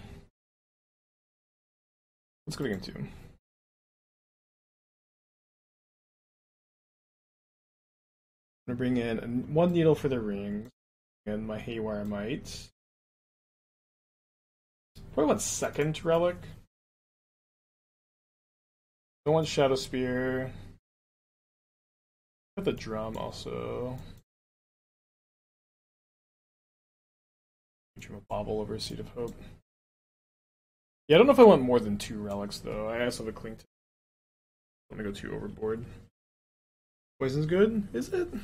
Let's go to game 2. I'm gonna bring in 1 needle for the rings and my Haywire Mite. Probably want second relic. I want Shadowspear. Got the drum also. A Bauble over a Seed of Hope. Yeah, I don't know if I want more than 2 relics though. I also have a cling to. I'm gonna go too overboard. Poison's good, is it? I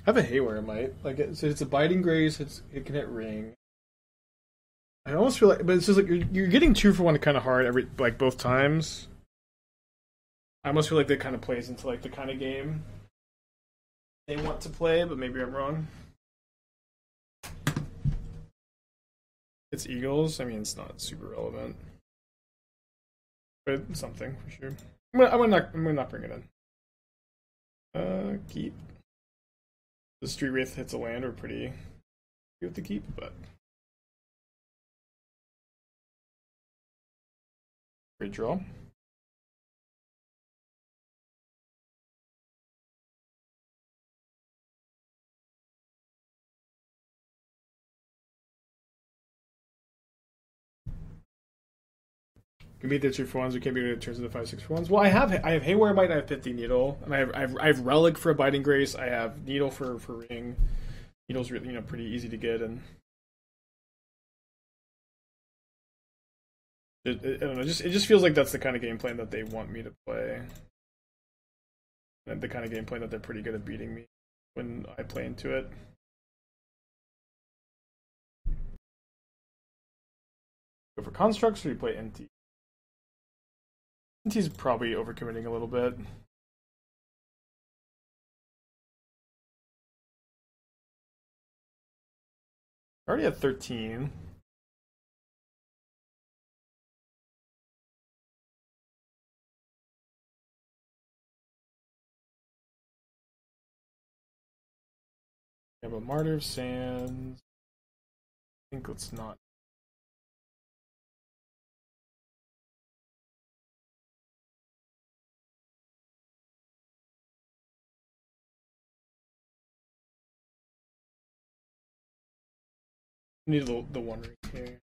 have a Haywire Mite. Like it's a Biting Grace. It can hit ring. I almost feel like, but it's just like you're getting 2 for 1 kind of hard both times. I almost feel like that kind of plays into like the kind of game they want to play, but maybe I'm wrong. It's Eagles. I mean, it's not super relevant, but something for sure. I'm gonna not bring it in. Keep. The Street Wraith hits a land. We're pretty good with the keep, but great draw. Can beat the 2 for 1s. We can't beat it in turns of the 5/6 for 1s. Well, I have Haywire Mite. I have Pithing Needle, and I have Relic for a Biting Grace. I have Needle for ring. Needle's really pretty easy to get, and I don't know. It just feels like that's the kind of game plan that they want me to play, and the kind of game plan that they're pretty good at beating me when I play into it. Go for constructs, or do you play Inti? Inti's probably overcommitting a little bit. I already had 13. I have a Martyr of Sands. I think let's not. Need the one ring here.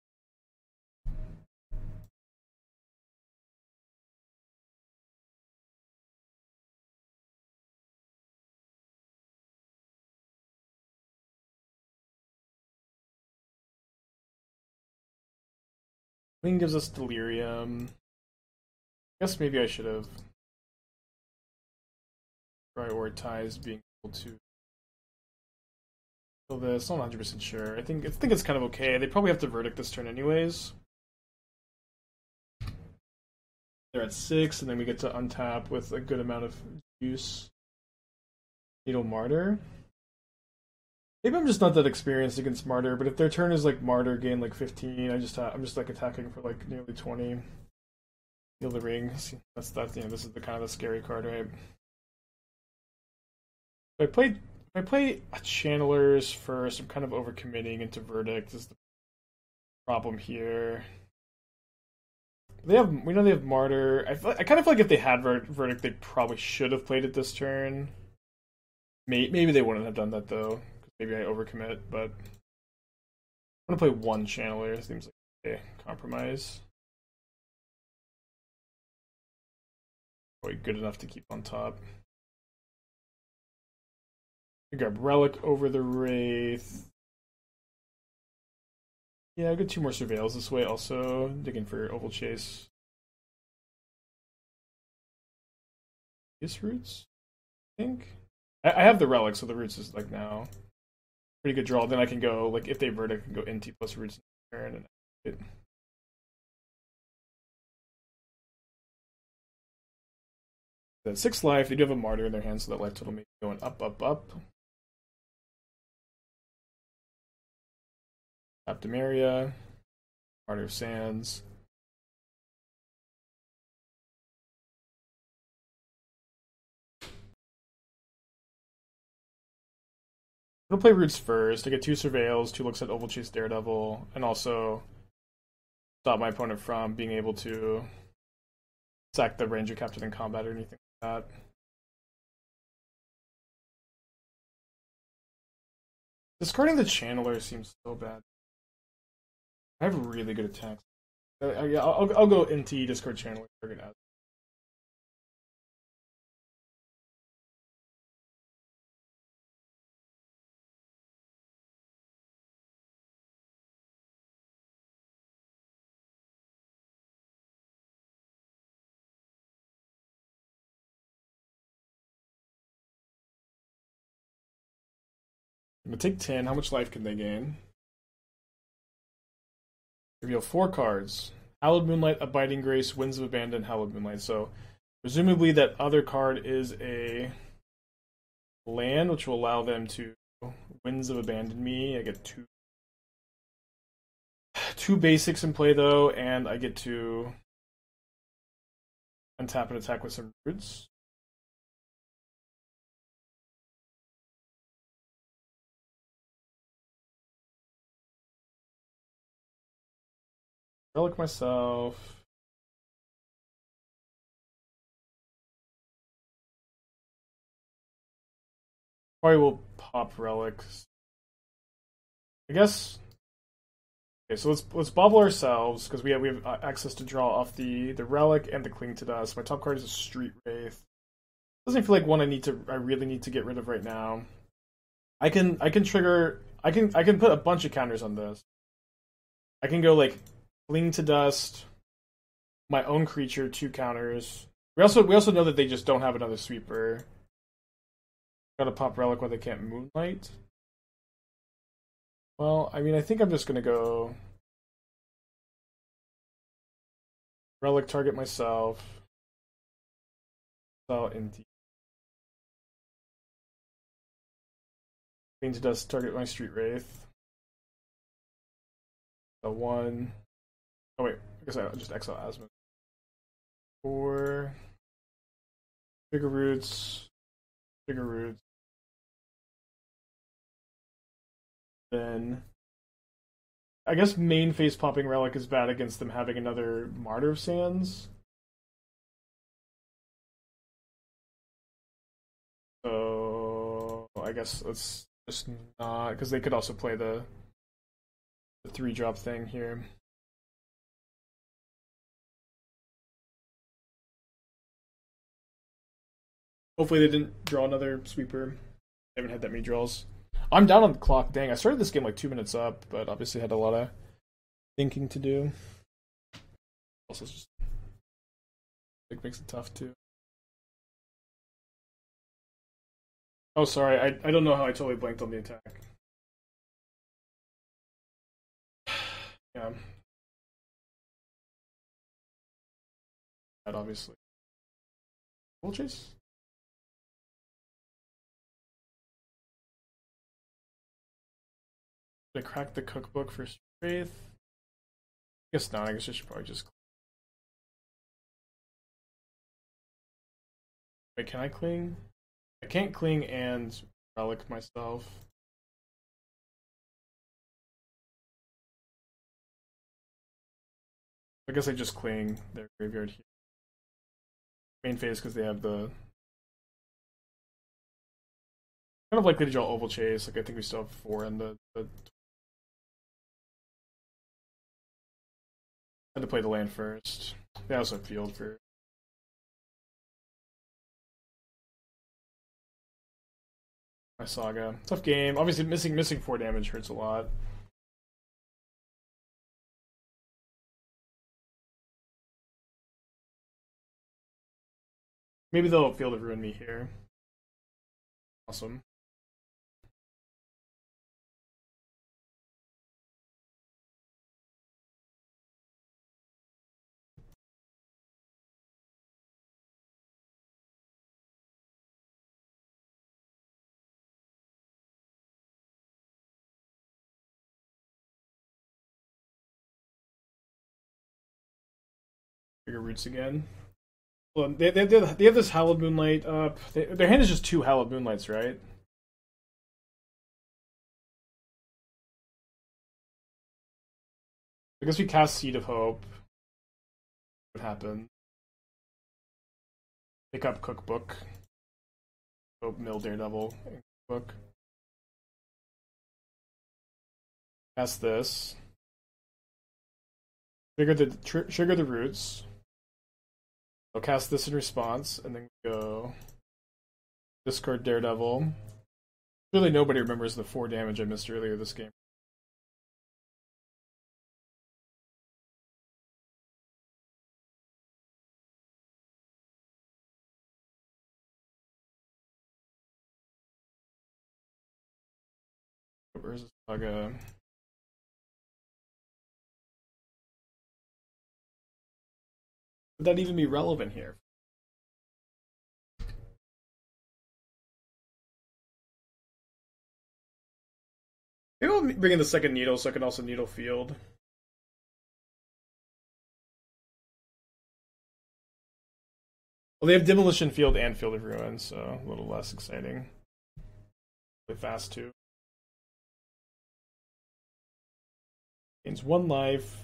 Wing gives us Delirium. I guess maybe I should have prioritized being able to kill this. I'm not 100% sure. I think it's kind of okay. They probably have to Verdict this turn anyways. They're at 6, and then we get to untap with a good amount of use. Needle Martyr. Maybe I'm just not that experienced against Martyr, but if their turn is like Martyr gain like 15, I'm just like attacking for like nearly 20. Heal the ring. See, that's this is the kind of the scary card, right? If I play Channelers first, I'm kind of overcommitting into Verdict. Is the problem here? We know they have Martyr. I kind of feel like if they had Verdict, they probably should have played it this turn. Maybe they wouldn't have done that though. Maybe I overcommit, but I'm gonna play 1 Channeler. Seems like a compromise. Probably good enough to keep on top. I grab Relic over the Wraith. Yeah, I got 2 more Surveils this way also. Digging for Ovalchase. Insidious Roots, I think. I have the Relic, so the Roots is like now. Pretty good draw. Then I can go, like, if they Verdict, I can go Inti plus Roots in turn and At 6 life, they do have a martyr in their hand, so that life total may be going up, up, up. Optimaria, Martyr of Sands. I'm gonna play Roots first. I get 2 Surveils, 2 looks at Ovalchase Daredevil, and also stop my opponent from being able to sack the Ranger captured in combat or anything like that. Discarding the Channeler seems so bad. I have really good attacks. Yeah, I'll go Inti, discard Channeler, target as. I'm gonna take 10. How much life can they gain? Reveal 4 cards. Hallowed Moonlight, Abiding Grace, Winds of Abandon, Hallowed Moonlight. So, presumably that other card is a land, which will allow them to Winds of Abandon me. I get 2 basics in play, though, and I get to untap and attack with some Roots. Relic myself. Probably will pop relics. I guess. Okay, so let's bauble ourselves because we have access to draw off the relic and the Cling to Dust. My top card is a Street Wraith. Doesn't feel like one I really need to get rid of right now. I can trigger. I can put a bunch of counters on this. I can go like Cling to Dust, my own creature, 2 counters. We also know that they just don't have another sweeper. Gotta pop Relic when they can't Moonlight. Well, I mean, I think I'm just gonna go Relic, target myself. So Inti. Cling to Dust, target my Street Wraith. So 1. Oh wait, I guess I'll just exile Asmon. 4. Bigger Roots. Bigger Roots. Then I guess main face popping Relic is bad against them having another Martyr of Sands. So I guess let's just not, because they could also play the 3-drop thing here. Hopefully they didn't draw another sweeper. They haven't had that many draws. I'm down on the clock. Dang, I started this game like 2 minutes up, but obviously had a lot of thinking to do. Also, just it makes it tough too. Oh, sorry, I don't know how I totally blanked on the attack. Yeah. That obviously. Ovalchase? Did I crack the cookbook for Street Wraith? I guess not. I guess I should probably just. Wait, can I cling? I can't cling and relic myself. I guess I just cling their graveyard here. Main phase because they have the. Kind of likely to draw Ovalchase. Like I think we still have 4 in the had to play the land first. They also have field for. My Saga. Tough game. Obviously missing 4 damage hurts a lot. Maybe they'll Field of Ruin me here. Awesome. Trigger Roots again. Well, they have this Hallowed Moonlight up. Their hand is just 2 Hallowed Moonlights, right? I guess we cast Seed of Hope. What happened? Pick up Cookbook. Hope Mill Daredevil Cookbook. Cast this. Trigger the roots. I'll cast this in response, and then go discard Daredevil. Really, nobody remembers the 4 damage I missed earlier this game. Urza Saga. Would that even be relevant here? Maybe I'll bring in the second needle so I can also needle field. Well, they have Demolition Field and Field of Ruin, so a little less exciting. Really fast too. Gains 1 life.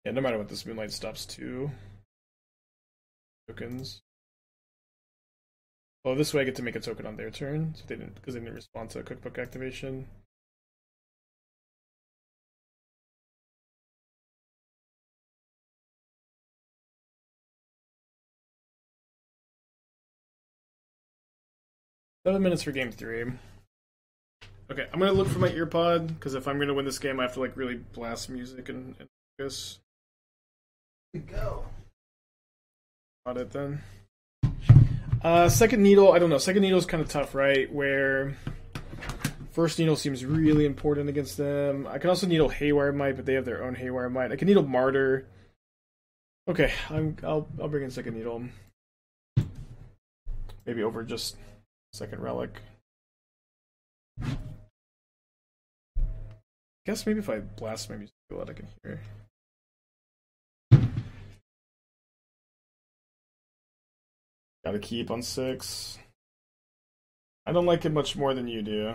Yeah, no matter what, this Moonlight stops 2 tokens. Oh, this way I get to make a token on their turn, so because they didn't respond to a Cookbook activation. Seven minutes for game 3. Okay, I'm gonna look for my earpod because if I'm gonna win this game, I have to like really blast music and focus. Go. Got it then. Second needle, I don't know. Second needle is kind of tough, right? Where first needle seems really important against them. I can also needle Haywire Mite, but they have their own Haywire Mite. I can needle Martyr. Okay, I'll bring in second needle. Maybe over just second relic. I guess maybe if I blast my music a lot, I can hear. Gotta keep on 6. I don't like it much more than you do.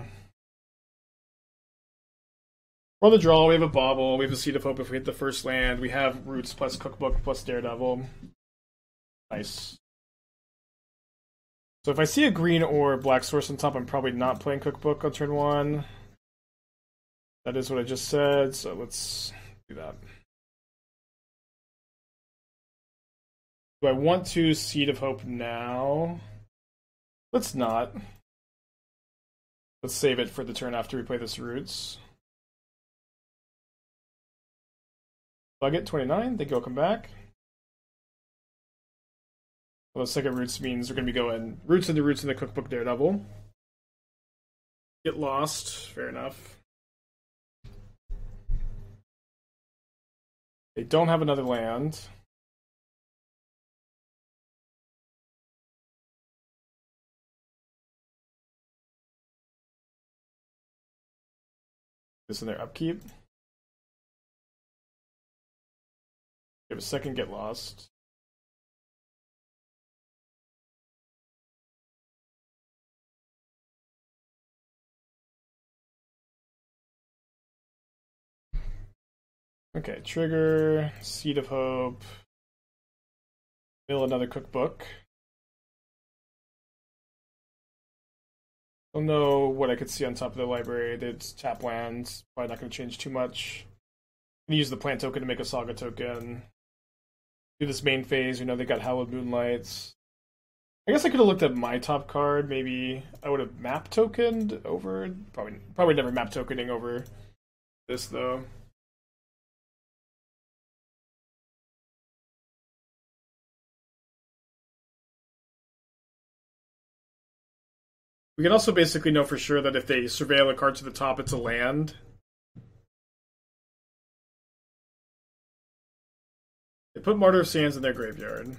For the draw, we have a Bauble, we have a Seed of Hope if we hit the first land, we have Roots plus Cookbook plus Daredevil. Nice. So if I see a green or black source on top, I'm probably not playing Cookbook on turn 1. That is what I just said, so let's do that. Do I want to Seed of Hope now? Let's not. Let's save it for the turn after we play this Roots. Bug it, 29. Think I'll come back. Well, the second Roots means we're going to be going Roots in the Cookbook Daredevil. Get lost. Fair enough. They don't have another land. This in their upkeep. Give a second get lost. Okay, trigger, Seed of Hope, mill another Cookbook. Don't know what I could see on top of the library. It's tap lands, probably not going to change too much. I'm gonna use the plant token to make a Saga token. Do this main phase, you know, they got Hallowed Moonlights. I guess I could have looked at my top card. Maybe I would have map tokened over. Probably never map tokening over this though. We can also basically know for sure that if they surveil a card to the top, it's a land. They put Martyr of Sands in their graveyard.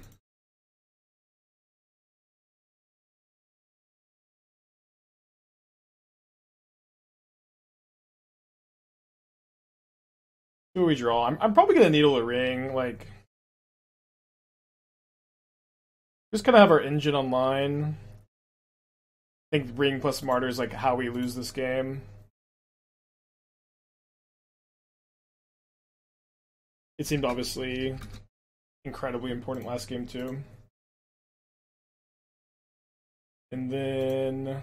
Who we draw? I'm probably gonna needle a ring, like just kind of have our engine online. I think ring plus martyr is like how we lose this game. It seemed obviously incredibly important last game too. And then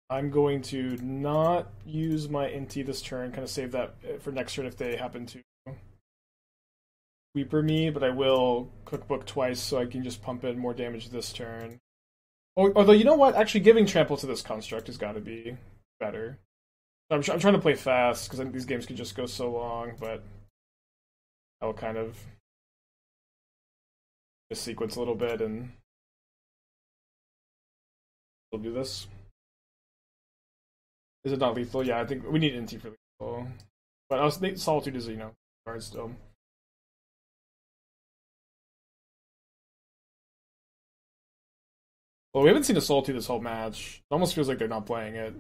I'm going to not use my Inti this turn, kind of save that for next turn if they happen to Weeper me, but I will Cookbook twice so I can just pump in more damage this turn. Although, you know what? Actually, giving Trample to this construct has got to be better. I'm trying to play fast, because these games can just go so long, but I will kind of just sequence a little bit, and we'll do this. Is it not lethal? Yeah, I think we need Inti for lethal. But I was thinking Solitude is, card still. Well, we haven't seen a Solitude this whole match. It almost feels like they're not playing it.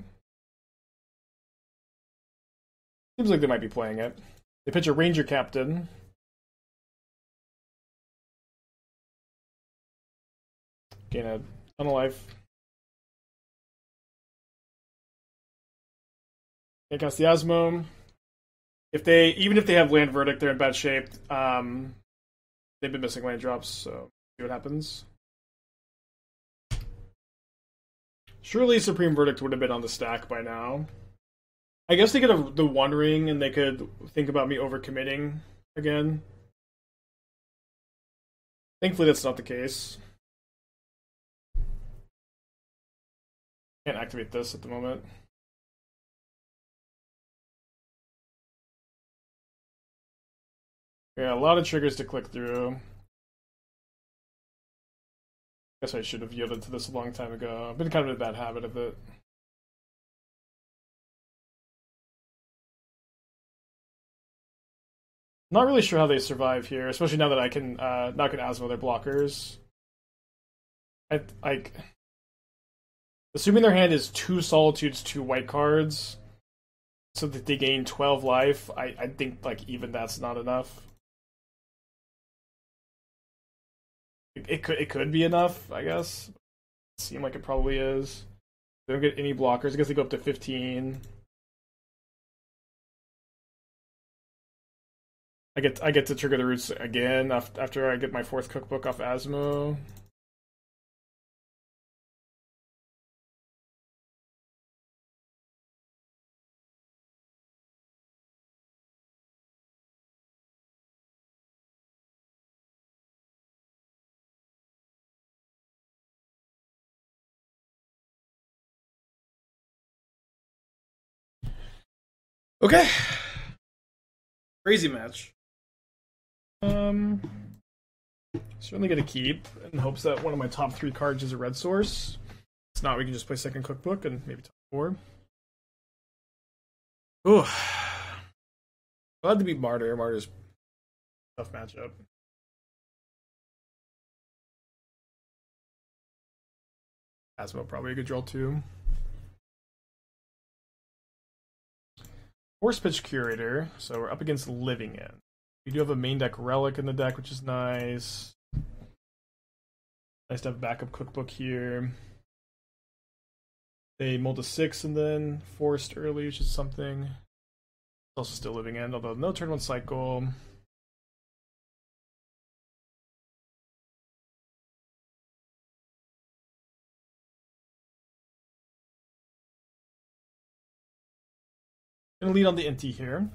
Seems like they might be playing it. They pitch a Ranger Captain. Gain a ton of life. Can't cast the Asmo. Even if they have land verdict, they're in bad shape. They've been missing land drops, so see what happens. Surely Supreme Verdict would have been on the stack by now. I guess they could have the One Ring, and they could think about me overcommitting again. Thankfully, that's not the case. Can't activate this at the moment. Yeah, a lot of triggers to click through. Guess I should have yielded to this a long time ago. I've been kind of in a bad habit of it. Not really sure how they survive here, especially now that I can Asmo their blockers. Assuming their hand is 2 Solitudes, 2 white cards, so that they gain 12 life, I think like even that's not enough. It could be enough, I guess. It seems like it probably is. They don't get any blockers. I guess they go up to 15. I get to trigger the roots again after I get my 4th cookbook off Asmo. Okay. Crazy match. Certainly gonna keep in hopes that one of my top 3 cards is a red source. If not, we can just play second cookbook and maybe top 4. Ooh. Glad to beat Martyr. Martyr's a tough matchup. Asmo probably a good draw too. Force Pitch Curator, so we're up against Living End. We do have a main deck Relic in the deck, which is nice. Nice to have backup cookbook here. They mulled a 6 and then forced early, which is something. Also still Living End, although no turn 1 cycle. Gonna lead on the Inti here.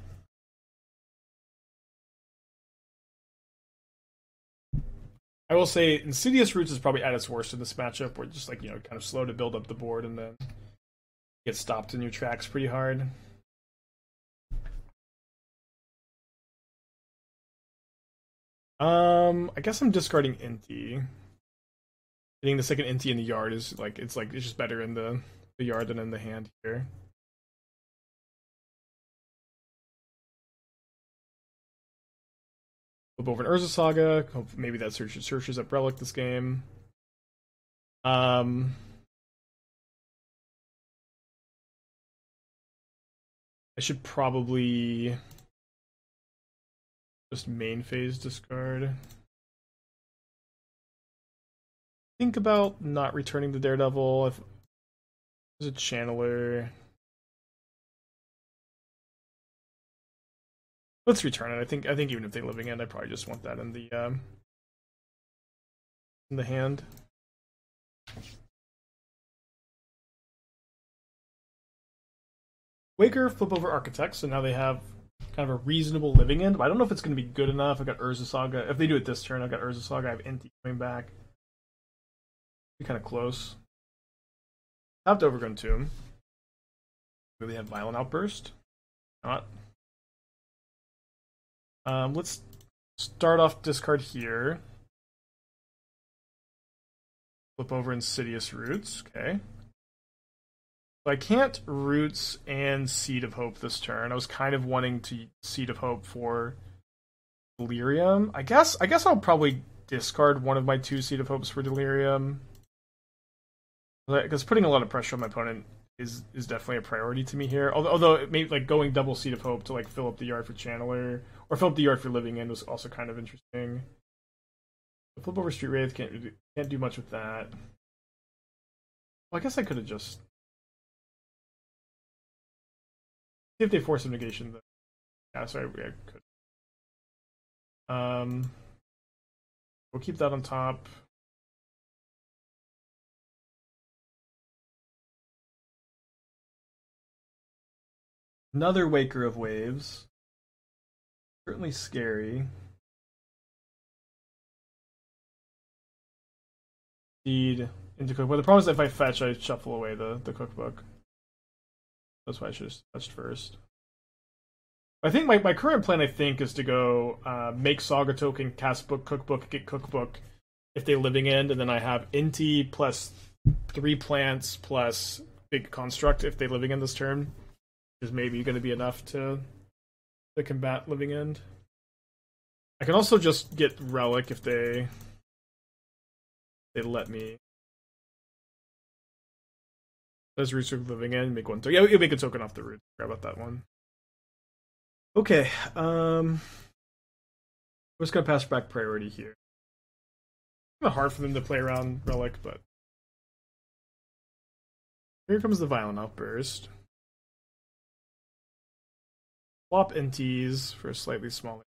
I will say Insidious Roots is probably at its worst in this matchup, where it's just like, kind of slow to build up the board and then get stopped in your tracks pretty hard. I guess I'm discarding Inti. Getting the second Inti in the yard is it's just better in the yard than in the hand here. Flip over an Urza Saga. Hope maybe that searches up Relic this game. And I should probably just main phase discard. Think about not returning the Daredevil if there's a Channeler. Let's return it. I think even if they living end, I probably just want that in the hand. Waker, flip over Architect, so now they have kind of a reasonable living end. But I don't know if it's going to be good enough. I got Urza Saga. If they do it this turn, I got Urza Saga. I have Inti coming back. Be kind of close. I have to Overgrown Tomb. Maybe they have Violent Outburst. Not. Let's start off discard here. Flip over Insidious Roots. Okay. So I can't Roots and Seed of Hope this turn. I was kind of wanting to Seed of Hope for Delirium. I guess I'll probably discard one of my 2 Seed of Hopes for Delirium. Because putting a lot of pressure on my opponent is definitely a priority to me here. Although it may, like, going double Seed of Hope to like fill up the yard for Channeler or fill up the yard for Living End was also kind of interesting. Flip over Street Wraith, can't do much with that. Well, I guess I could have just see if they force a negation. Yeah, sorry, I could. We'll keep that on top. Another Waker of Waves. Certainly scary. Indeed, into cookbook. The problem is that if I fetch, I shuffle away the cookbook. That's why I should have fetched first. I think my current plan, I think, is to go make Saga token, cast book, cookbook, get cookbook if they living end, and then I have Inti plus 3 plants plus big construct if they living end this turn. Is maybe going to be enough to combat living end. I can also just get Relic if they let me. Does Roots of living end make one token? Yeah, you'll make a token off the root. Forgot about that one. Okay, we're just gonna pass back priority here. It's kind of hard for them to play around Relic, but here comes the Violent Outburst. Swap Intis for a slightly smaller.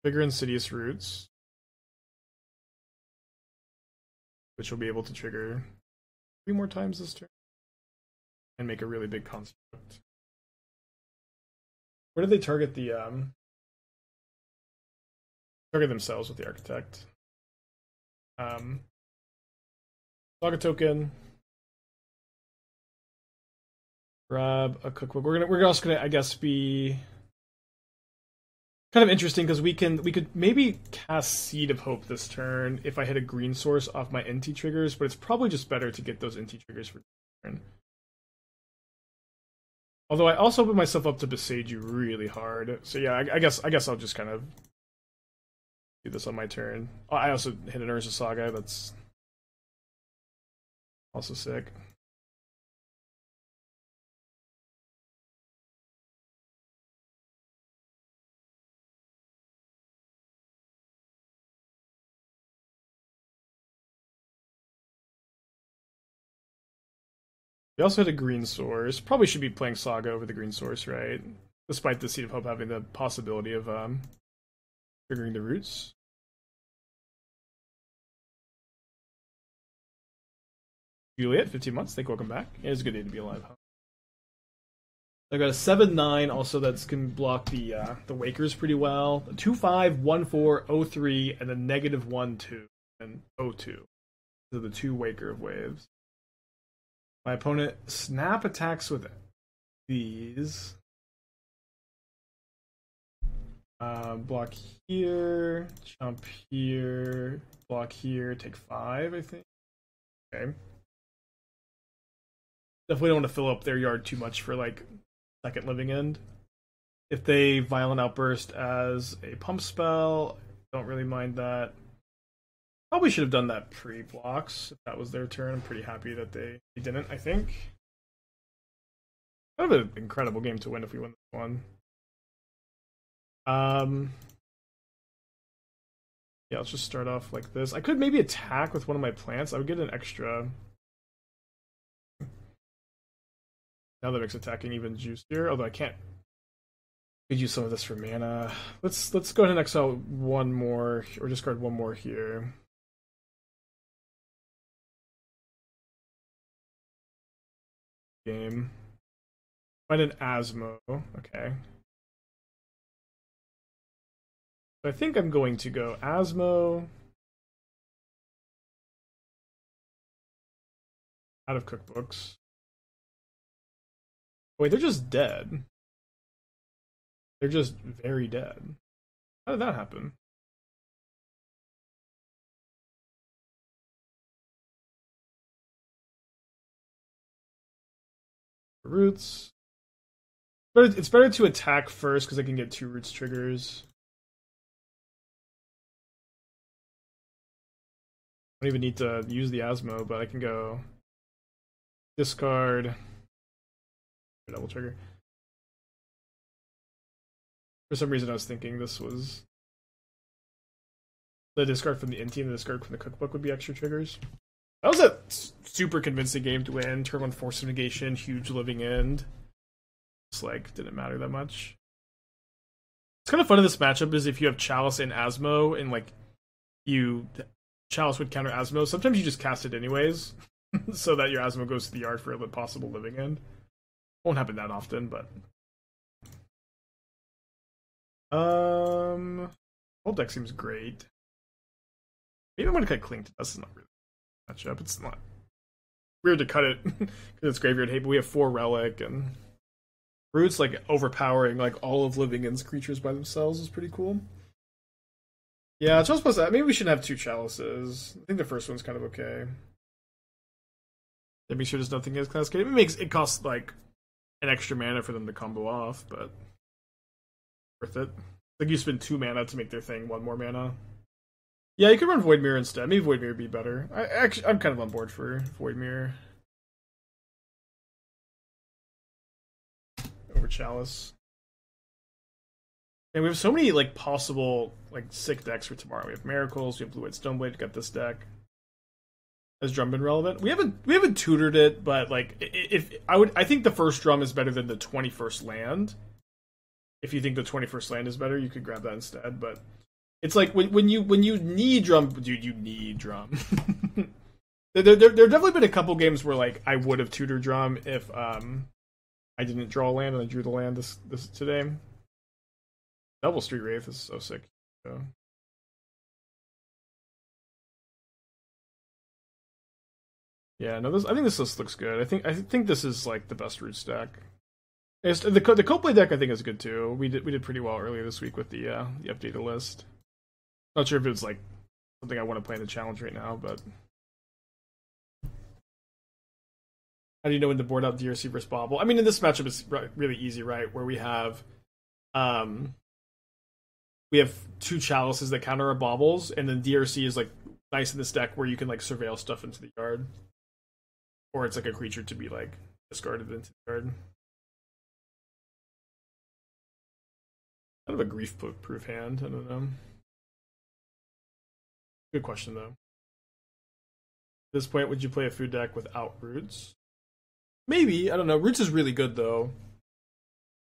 Bigger Insidious Roots, which will be able to trigger 3 more times this turn and make a really big construct. Where do they target the target themselves with the Architect? Saga token. Grab a cookbook. We're also gonna, I guess, be kind of interesting because we could maybe cast Seed of Hope this turn if I hit a green source off my Inti triggers, but it's probably just better to get those Inti triggers for the turn. Although I also put myself up to Besage you really hard, so yeah, I guess I'll just kind of do this on my turn. I also hit an Urza Saga. That's also sick. We also had a green source. Probably should be playing Saga over the green source, right? Despite the Seed of Hope having the possibility of triggering the roots. Juliet, 15 months. Thank you, welcome back. It is a good day to be alive, huh? I got a 7-9 also that's can block the Wakers pretty well. 2-5, 1-4, 0-3, and then -1-2 and 0-2. So the 2 Waker of Waves. My opponent snap attacks with these. Block here, jump here, block here, take 5, I think. Okay. Definitely don't want to fill up their yard too much for like second living end. If they Violent Outburst as a pump spell, don't really mind that. Probably should have done that pre-blocks if that was their turn. I'm pretty happy that they didn't, I think. Kind of an incredible game to win if we win this one. Yeah, let's just start off like this. I could maybe attack with one of my plants. I would get an extra. Now that makes attacking even juicier. Although I can't. Could use some of this for mana. Let's go ahead and exile one more, or discard one more here. Game. Find an Asmo. Okay. I think I'm going to go Asmo. Out of cookbooks. Wait, they're just dead. They're just very dead. How did that happen? Roots. But it's better to attack first because I can get 2 roots triggers. I don't even need to use the Asmo, but I can go discard. Double trigger. For some reason, I was thinking this was the discard from the Inti and the discard from the cookbook would be extra triggers. That was a super convincing game to win. Turn 1 Force of Negation, huge living end. It's like, didn't matter that much. It's kind of fun in this matchup is if you have Chalice and Asmo, and like Chalice would counter Asmo. Sometimes you just cast it anyways, so that your Asmo goes to the yard for a possible living end. Won't happen that often, but whole deck seems great. Maybe I'm gonna cut Cling to Dust. Is not really a matchup. It's not weird to cut it because it's graveyard hate, but we have 4 Relic and Roots. Like overpowering like all of Living End's creatures by themselves is pretty cool. Yeah, Chalice plus that. Maybe we should have 2 Chalices. I think the first one's kind of okay. Then be sure there's nothing as cascade. It costs like an extra mana for them to combo off, but worth it. Like you spend 2 mana to make their thing 1 more mana. Yeah, you could run Void Mirror instead. Maybe Void Mirror would be better. I'm kind of on board for Void Mirror over Chalice. And we have so many like possible like sick decks for tomorrow. We have Miracles, we have Blue-White Stoneblade. We got this deck. Has Drum been relevant? We haven't tutored it, but like I think the first Drum is better than the 21st Land. If you think the 21st Land is better, you could grab that instead. But it's like when you need Drum, dude, you need Drum. there definitely been a couple games where like I would have tutored Drum if I didn't draw a land and I drew the land this today. Double Street Wraith is so sick. So. Yeah, no, I think this list looks good. I think this is like the best root stack. The Coldplay deck I think is good too. We did pretty well earlier this week with the updated list. Not sure if it's like something I want to play in the challenge right now, but how do you know when to board out DRC versus Bauble? I mean, in this matchup it's really easy, right? Where we have 2 Chalices that counter our Baubles, and then DRC is like nice in this deck where you can like surveil stuff into the yard. Or it's like a creature to be like discarded into the yard. Kind of a grief-proof hand, I don't know. Good question though. At this point, would you play a food deck without Roots? Maybe, I don't know. Roots is really good though.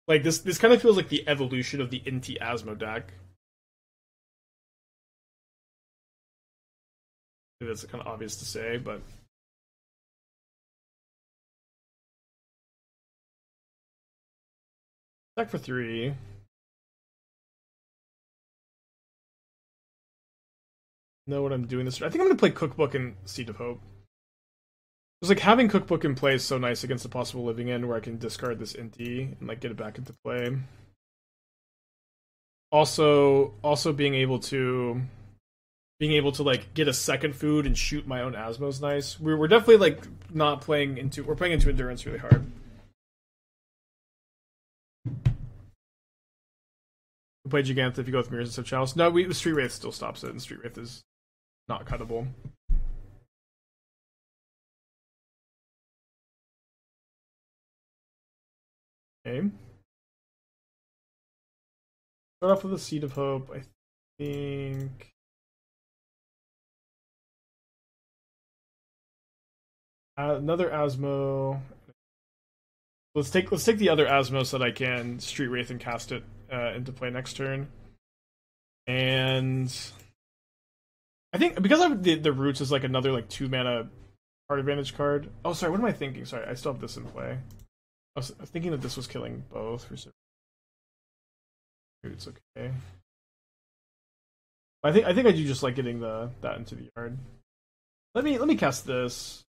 Like this kind of feels like the evolution of the Inti Asmo deck. Maybe that's kind of obvious to say, but deck for 3. Know what I'm doing this. I think I'm gonna play Cookbook and Seed of Hope. It's like having Cookbook in play is so nice against a possible living end where I can discard this Inti and like get it back into play. Also being able to like get a second food and shoot my own Asmo is nice. We're definitely like not playing into Endurance really hard. We play Gigantha if you go with Mirrors instead of Chalice. No, Street Wraith still stops it, and Street Wraith is not cuttable. Okay. Start off with a Seed of Hope, I think. Another Asmo. Let's take the other Asmo so that I can Street Wraith and cast it into play next turn. And I think because of the Roots is like another like 2-mana card advantage card. Oh, sorry, what am I thinking? Sorry, I still have this in play. I was thinking that this was killing both. It's okay. I think I do just like getting that into the yard. Let me cast this.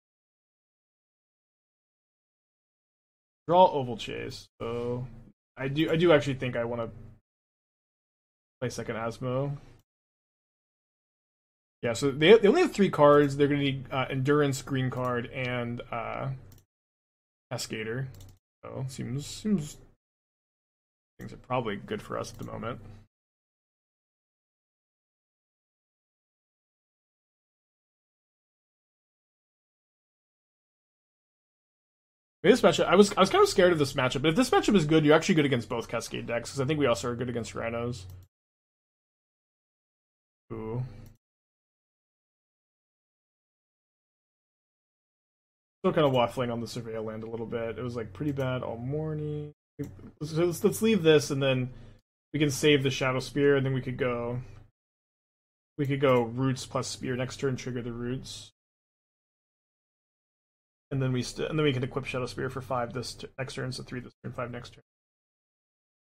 Draw Ovalchase. So I do actually think I want to play second Asmo. Yeah, so they only have 3 cards. They're going to need Endurance, Green card, and Cascader. So seems things are probably good for us at the moment. This matchup, I was kind of scared of this matchup, but if this matchup is good, you're actually good against both Cascade decks, because I think we also are good against Rhinos. Ooh. Still kind of waffling on the Surveil land a little bit. It was like pretty bad all morning. So let's leave this, and then we can save the Shadowspear, and then we could go Roots plus Spear next turn, trigger the Roots. And then we can equip Shadowspear for 5 next turn, so 3 this turn, 5 next turn.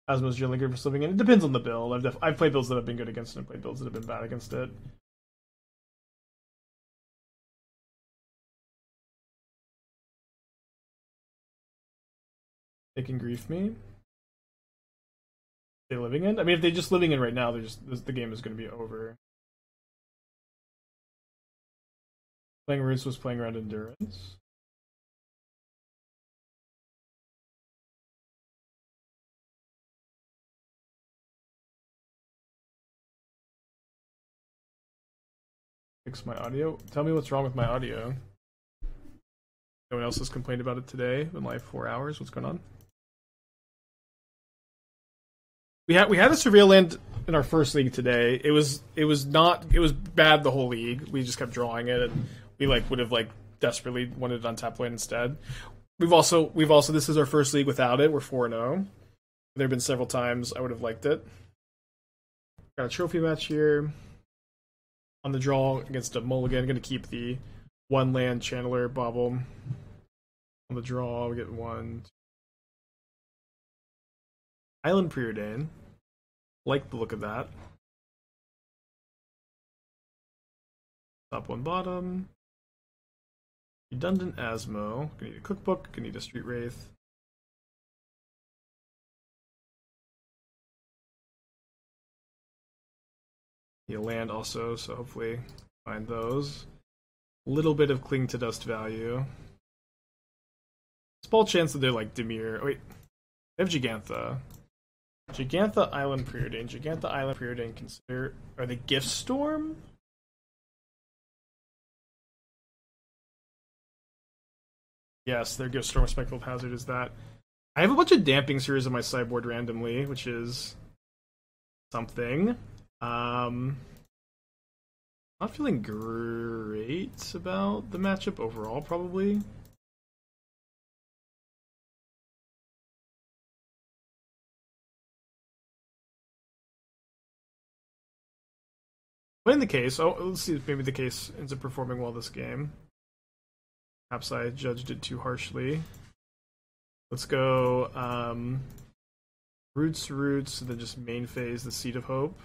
Asmo's Drilling Grid for slipping in. It depends on the build. I've played builds that have been good against it and played builds that have been bad against it. They can grief me. They living in? I mean, if they're just living in right now, the game is going to be over. Playing Roots was playing around Endurance. Fix my audio. Tell me what's wrong with my audio. No one else has complained about it today. Been live 4 hours. What's going on? We had a Surveil land in our first league today. It was bad the whole league. We just kept drawing it, and we would have desperately wanted it on tap land instead. We've also this is our first league without it. We're 4-0. There have been several times I would have liked it. Got a trophy match here. On the draw against a mulligan, going to keep the 1-land Channeler Bauble. On the draw, we get 1. Island Preordain. Like the look of that. Top 1, bottom. Redundant Asmo. Gonna need a Cookbook. Gonna need a Street Wraith. Need a land also, so hopefully find those. A little bit of Cling to Dust value. Small chance that they're like Dimir. Oh, wait, they have Gigantha. Gigantha Island Preordain. Gigantha Island Preordain consider. Are they Gift Storm? Yes, their Gift Storm Spectral Hazard is that. I have a bunch of Damping Spheres in my sideboard randomly, which is something. Not feeling great about the matchup overall, probably. But in the case, let's see if maybe the case ends up performing well this game. Perhaps I judged it too harshly. Let's go Roots, and then just main phase the Seed of Hope.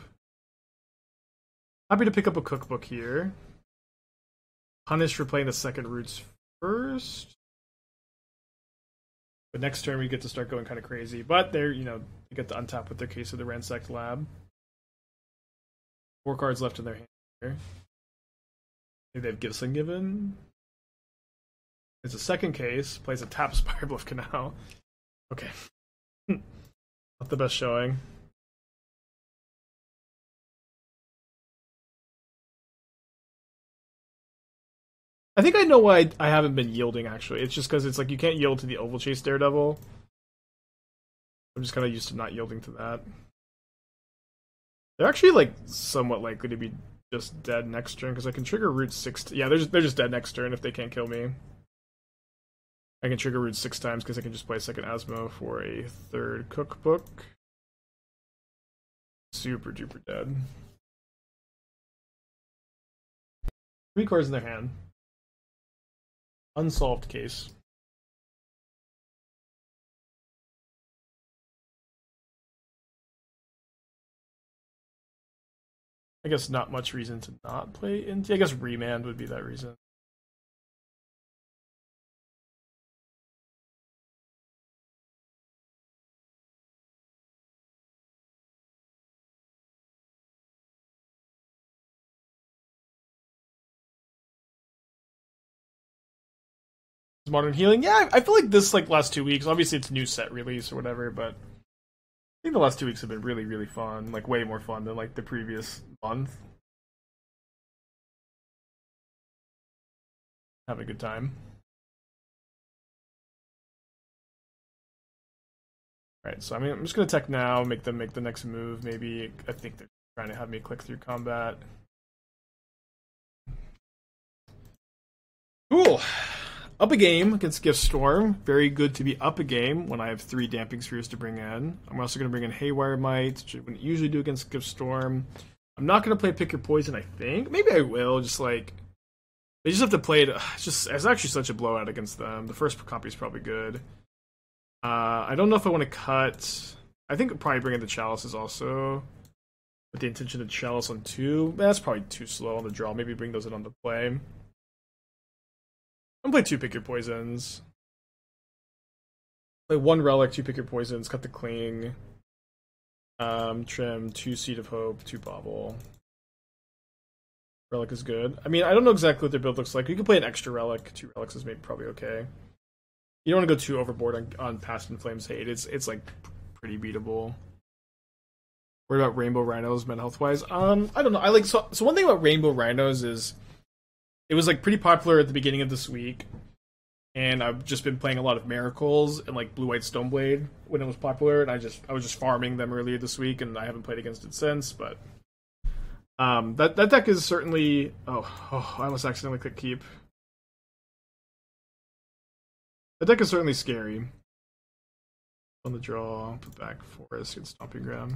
Happy to pick up a Cookbook here. Punish for playing the second Roots first. But next turn we get to start going kind of crazy. But they're, they get to untap with their Case of the Ransacked Lab. 4 cards left in their hand here. Maybe they have Gibson Given. It's a second case. Plays a tap Spirebluff Canal. Okay. Not the best showing. I think I know why I haven't been yielding, actually. It's just because it's like you can't yield to the Ovalchase Daredevil. I'm just kind of used to not yielding to that. They're actually like somewhat likely to be just dead next turn because I can trigger Roots 6. Yeah, they're just dead next turn if they can't kill me. I can trigger Roots 6 times because I can just play a second Asmo for a third cookbook. Super duper dead. 3 cards in their hand. Unsolved case. I guess not much reason to not play Inti. I guess Remand would be that reason. Modern Healing, yeah, I feel like this like last 2 weeks. Obviously, it's new set release or whatever, but I think the last 2 weeks have been really, really fun. Like way more fun than like the previous month. Having a good time. Alright, so I mean, I'm just gonna tech now, make them make the next move. Maybe I think they're trying to have me click through combat. Cool. Up a game against Gift Storm. Very good to be up a game when I have 3 Damping Spheres to bring in. I'm also going to bring in Haywire Mite, which I wouldn't usually do against Gift Storm. I'm not going to play Pick Your Poison, I think. Maybe I will, just like... They just have to play it... It's actually such a blowout against them. The first copy is probably good. I don't know if I want to cut... I think I'll probably bring in the Chalices also. With the intention of Chalice on 2. That's probably too slow on the draw. Maybe bring those in on the play. I'm gonna play 2 Pick Your Poisons. Play 1 Relic, 2 Pick Your Poisons, cut the Cling. Trim, 2 Seed of Hope, 2 Bauble. Relic is good. I mean, I don't know exactly what their build looks like. You can play an extra Relic. 2 Relics is maybe probably okay. You don't want to go too overboard on Past in Flames Hate. It's like pretty beatable. What about Rainbow Rhinos, mental health wise? I don't know. I like so one thing about Rainbow Rhinos is it was like pretty popular at the beginning of this week, and I've just been playing a lot of Miracles and like Blue White Stoneblade when it was popular, and I was just farming them earlier this week, and I haven't played against it since. But that deck is certainly I almost accidentally clicked keep. That deck is certainly scary. On the draw, put back Forest, get Stomping Ground.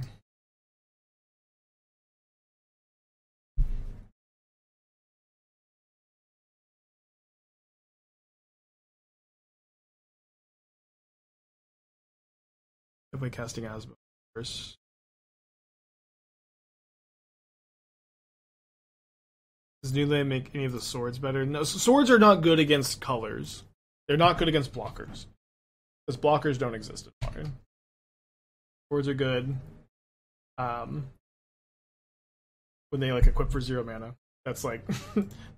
Definitely casting Asmo first. Does New Land make any of the swords better? No, so swords are not good against colors. They're not good against blockers. Because blockers don't exist in Modern. Swords are good when they like equip for 0 mana. That's like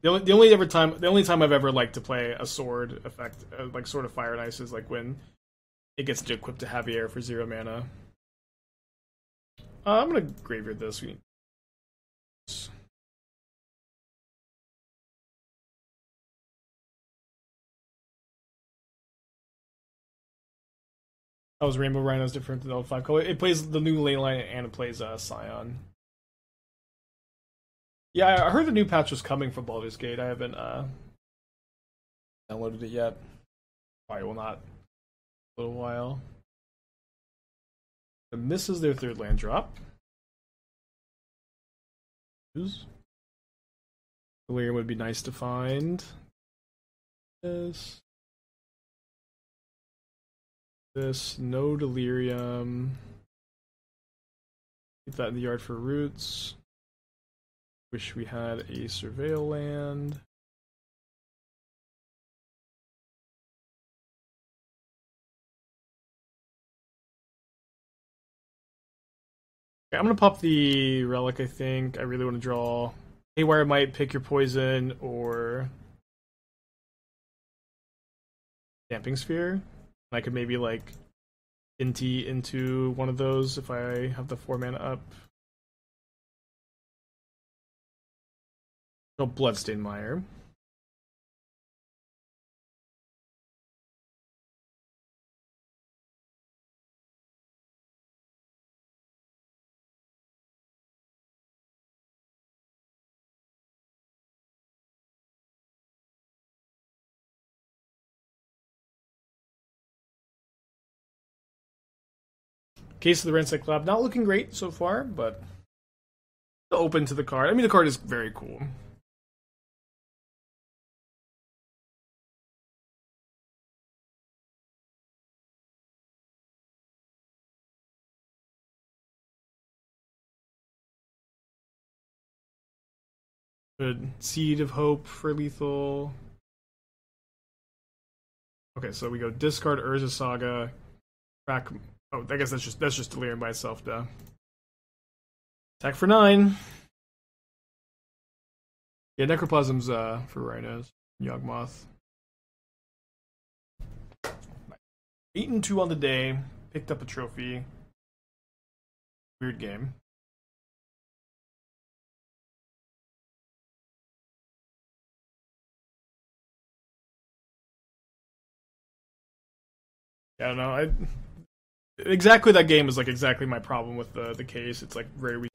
the only time I've ever liked to play a sword effect, like Sword of Fire and Ice, is like when it gets to equip to Javier for 0 mana. I'm gonna graveyard this. How is Rainbow Rhinos different than the old 5 color? It plays the new Leyline and it plays Scion. Yeah, I heard the new patch was coming from Baldur's Gate. I haven't downloaded it yet. Probably will not. A little while. It misses their 3rd land drop. Delirium would be nice to find. This, no Delirium. Keep that in the yard for roots. Wish we had a Surveil land. Okay, I'm gonna pop the Relic, I think. I really want to draw Haywire Mite, Pick Your Poison, or Damping Sphere. I could maybe like Inti into one of those if I have the 4 mana up. No Bloodstained Mire. Case of the Ransack Lab, not looking great so far, but open to the card. I mean, the card is very cool. Good. Seed of Hope for lethal. Okay, so we go discard Urza Saga. Crack. Oh, I guess that's just Delirium by itself, duh. Attack for 9. Yeah, Necroplasm's for Rhinos. Yawgmoth. 8-2 on the day. Picked up a trophy. Weird game. I don't know. Exactly that game is like exactly my problem with the case. It's like very weak.